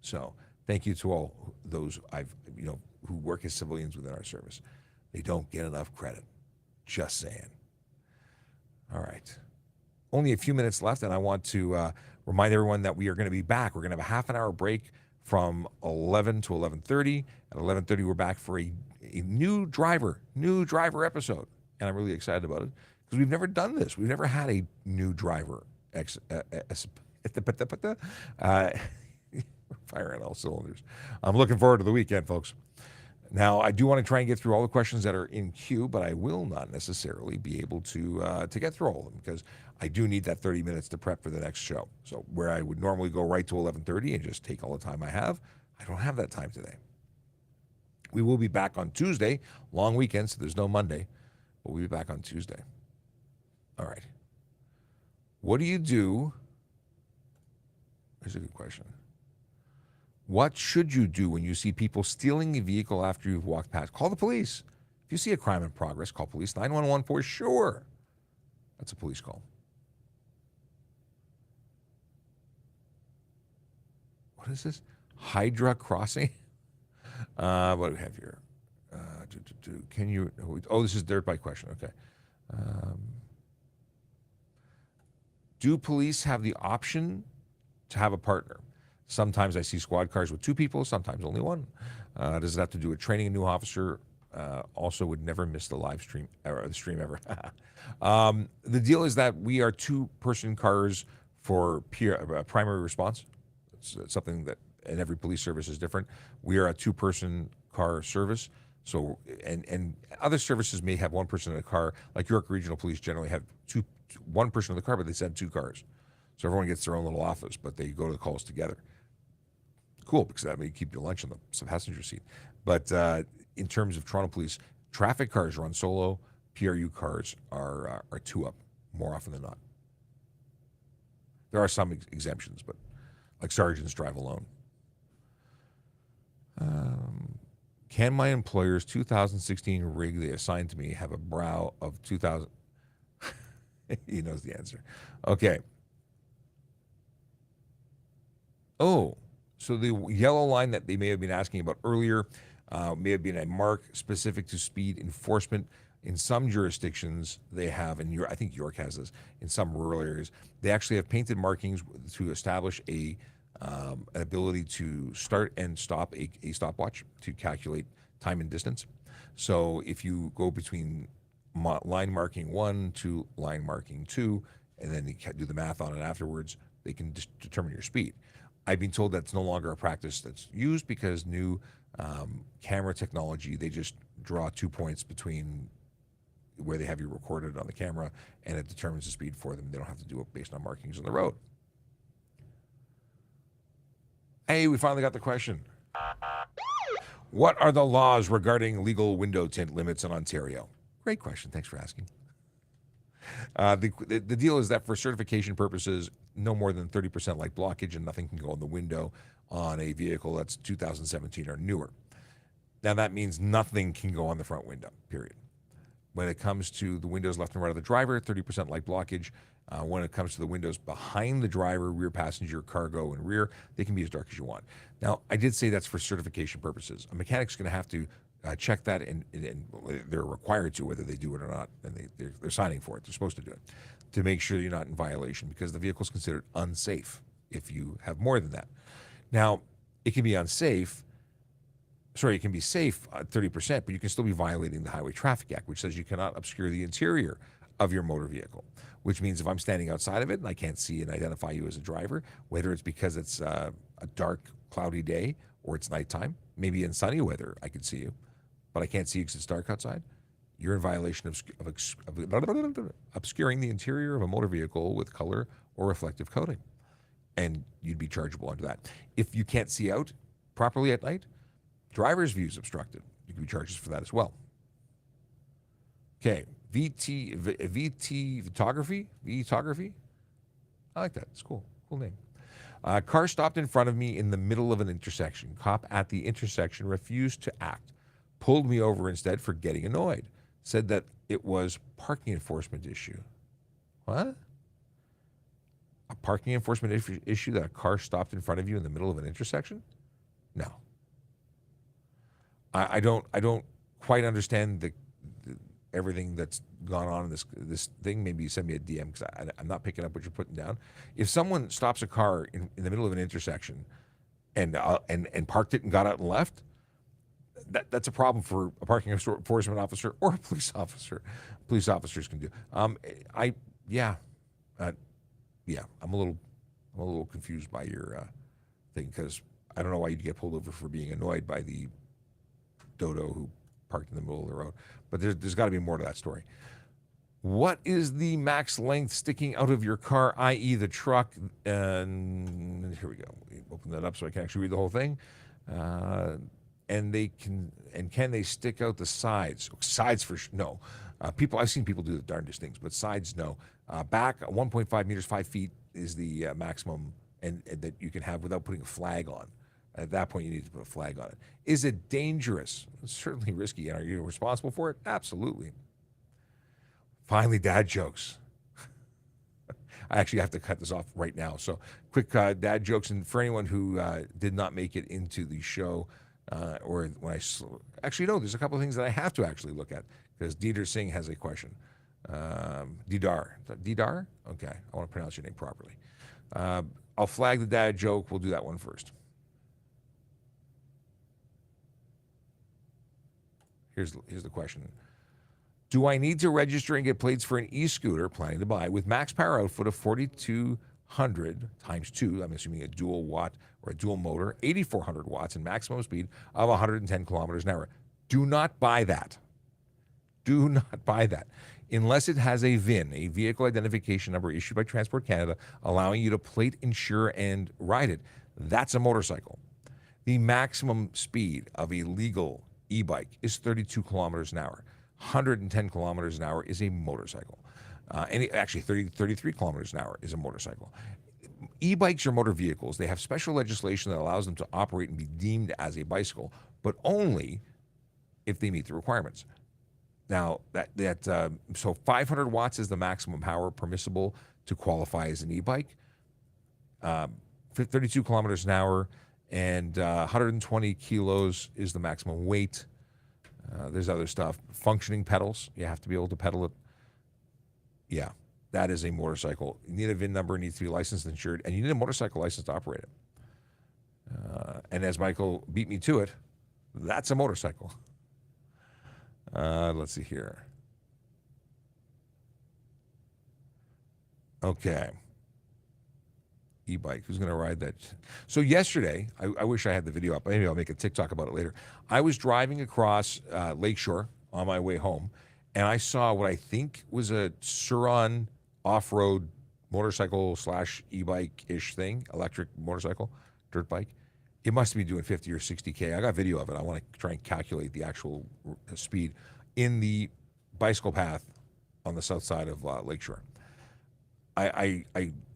So thank you to all those who work as civilians within our service. They don't get enough credit. Just saying. All right. Only a few minutes left, and I want to remind everyone that we are going to be back. We're going to have a half an hour break from 11 to 11:30. At 11:30, we're back for a new driver episode, and I'm really excited about it because we've never done this. We've never had a new driver fire on all cylinders. I'm looking forward to the weekend, folks. Now, I do want to try and get through all the questions that are in queue, but I will not necessarily be able to get through all of them because I do need that 30 minutes to prep for the next show. So where I would normally go right to 11:30 and just take all the time I have, I don't have that time today. We will be back on Tuesday, long weekend, so there's no Monday, but we'll be back on Tuesday. All right. What do you do? Here's a good question. What should you do when you see people stealing a vehicle after you've walked past? Call the police. If you see a crime in progress, call police. 911 for sure. That's a police call. What is this? Hydra crossing? What do we have here? Can you? Oh, this is dirt bike question. Okay. Do police have the option to have a partner? Sometimes I see squad cars with 2 people, sometimes only 1. Does it have to do with training a new officer? Also would never miss the live stream or the stream ever. The deal is that we are 2-person cars for primary response. It's something that in every police service is different. We are a 2-person car service. So, and other services may have 1 person in a car. Like York Regional Police generally have 1 person in the car, but they send 2 cars. So everyone gets their own little office, but they go to the calls together. Cool, because that may keep your lunch in the passenger seat. But in terms of Toronto Police, traffic cars run solo. PRU cars are 2 up more often than not. There are some exemptions, but like sergeants drive alone. Can my employer's 2016 rig they assigned to me have a brow of 2000? He knows the answer. Okay. Oh, so the yellow line that they may have been asking about earlier may have been a mark specific to speed enforcement. In some jurisdictions, they have, and I think York has this, in some rural areas, they actually have painted markings to establish an ability to start and stop a stopwatch to calculate time and distance. So if you go between line marking 1 to line marking 2, and then you do the math on it afterwards, they can determine your speed. I've been told that's no longer a practice that's used because new camera technology, they just draw 2 points between where they have you recorded on the camera, and it determines the speed for them. They don't have to do it based on markings on the road. Hey, we finally got the question. What are the laws regarding legal window tint limits in Ontario? Great question. Thanks for asking. The deal is that for certification purposes, no more than 30% light blockage and nothing can go in the window on a vehicle that's 2017 or newer. Now, that means nothing can go on the front window, period. When it comes to the windows left and right of the driver, 30% light blockage. When it comes to the windows behind the driver, rear passenger, cargo, and rear, they can be as dark as you want. Now, I did say that's for certification purposes. A mechanic's going to have to check that, and they're required to, whether they do it or not, and they're signing for it. They're supposed to do it to make sure you're not in violation, because the vehicle is considered unsafe if you have more than that. Now, it can be unsafe. Sorry, it can be safe at 30%, but you can still be violating the Highway Traffic Act, which says you cannot obscure the interior of your motor vehicle, which means if I'm standing outside of it and I can't see and identify you as a driver, whether it's because it's a dark, cloudy day or it's nighttime, maybe in sunny weather I can see you, but I can't see you because it's dark outside, you're in violation of obscuring the interior of a motor vehicle with color or reflective coating, and you'd be chargeable under that. If you can't see out properly at night, driver's view is obstructed. You can be charged for that as well. Okay, Photography. I like that. It's cool. Cool name. Car stopped in front of me in the middle of an intersection. Cop at the intersection refused to act. Pulled me over instead for getting annoyed. Said that it was parking enforcement issue. What? A parking enforcement issue that a car stopped in front of you in the middle of an intersection? No. I don't quite understand everything that's gone on in this thing. Maybe you send me a DM, because I'm not picking up what you're putting down. If someone stops a car in the middle of an intersection and parked it and got out and left, that's a problem for a parking enforcement officer or a police officer. Police officers can do. I'm a little confused by your thing, because I don't know why you'd get pulled over for being annoyed by the dodo who parked in the middle of the road. But there's got to be more to that story. What is the max length sticking out of your car, i.e. the truck? And here we go. We open that up so I can actually read the whole thing. Can they stick out the sides? Sides no. I've seen people do the darndest things, but sides, no. Back 1.5 meters, 5 feet is the maximum, and that you can have without putting a flag on. At that point, you need to put a flag on it. Is it dangerous? It's certainly risky. And are you responsible for it? Absolutely. Finally, dad jokes. I actually have to cut this off right now. So quick dad jokes. And for anyone who did not make it into the show, or when there's a couple of things that I have to actually look at, because Dieter Singh has a question. Didar? Okay, I want to pronounce your name properly. I'll flag the dad joke. We'll do that one first. Here's the question. Do I need to register and get plates for an e-scooter planning to buy with max power output of 4,200 times 2, I'm assuming a dual watt or a dual motor, 8,400 watts, and maximum speed of 110 kilometers an hour? Do not buy that. Do not buy that. Unless it has a VIN, a vehicle identification number issued by Transport Canada, allowing you to plate, insure, and ride it. That's a motorcycle. The maximum speed of a legal e-bike is 32 kilometers an hour. 110 kilometers an hour is a motorcycle. Actually 33 kilometers an hour is a motorcycle. E-bikes are motor vehicles. They have special legislation that allows them to operate and be deemed as a bicycle, but only if they meet the requirements. Now, so 500 watts is the maximum power permissible to qualify as an e-bike. 32 kilometers an hour and 120 kilos is the maximum weight. There's other stuff. Functioning pedals. You have to be able to pedal it. Yeah, that is a motorcycle. You need a VIN number, it needs to be licensed and insured, and you need a motorcycle license to operate it. And as Michael beat me to it, that's a motorcycle. Let's see here. Okay. E-bike. Who's going to ride that? So yesterday, I wish I had the video up. Maybe I'll make a TikTok about it later. I was driving across Lakeshore on my way home, and I saw what I think was a Suron off-road motorcycle / e-bike-ish thing, electric motorcycle, dirt bike. It must be doing 50 or 60K. I got video of it. I want to try and calculate the actual speed in the bicycle path on the south side of Lakeshore. I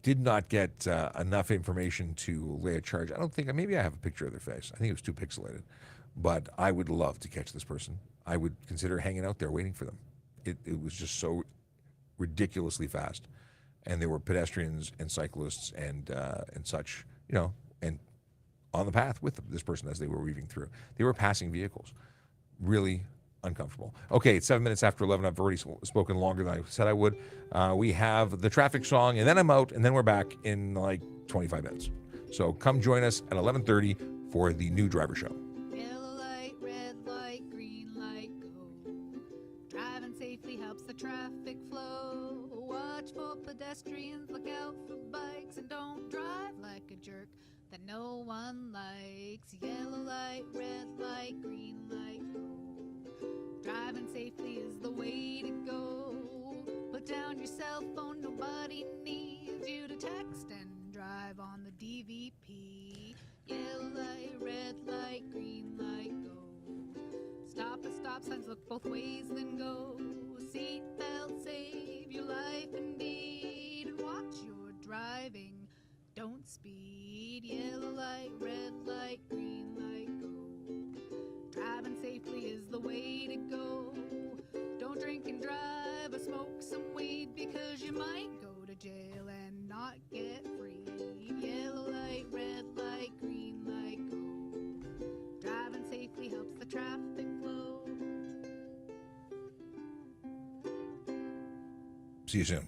did not get enough information to lay a charge. I don't think, maybe I have a picture of their face. I think it was too pixelated. But I would love to catch this person. I would consider hanging out there waiting for them. It was just so ridiculously fast. And there were pedestrians and cyclists and such, and on the path with this person as they were weaving through. They were passing vehicles. Really uncomfortable. Okay, it's 7 minutes after 11. I've already spoken longer than I said I would. We have the traffic song, and then I'm out, and then we're back in like 25 minutes. So come join us at 11:30 for the new driver show. Yellow light, red light, green light, go. Driving safely helps the traffic flow. Watch for pedestrians, look out for bikes, and don't drive like a jerk that no one likes. Yellow light, red light, green light, go. Driving safely is the way to go. Put down your cell phone, nobody needs you to text and drive on the DVP. Yellow light, red light, green light, go. Stop at stop signs, look both ways, then go. Seatbelt, save your life indeed. And watch your driving, don't speed. Yellow light, red light, green light, go. Driving safely is the way to go. Don't drink and drive or smoke some weed, because you might go to jail and not get free. Yellow light, red light, green light, go. Driving safely helps the traffic flow. See you soon.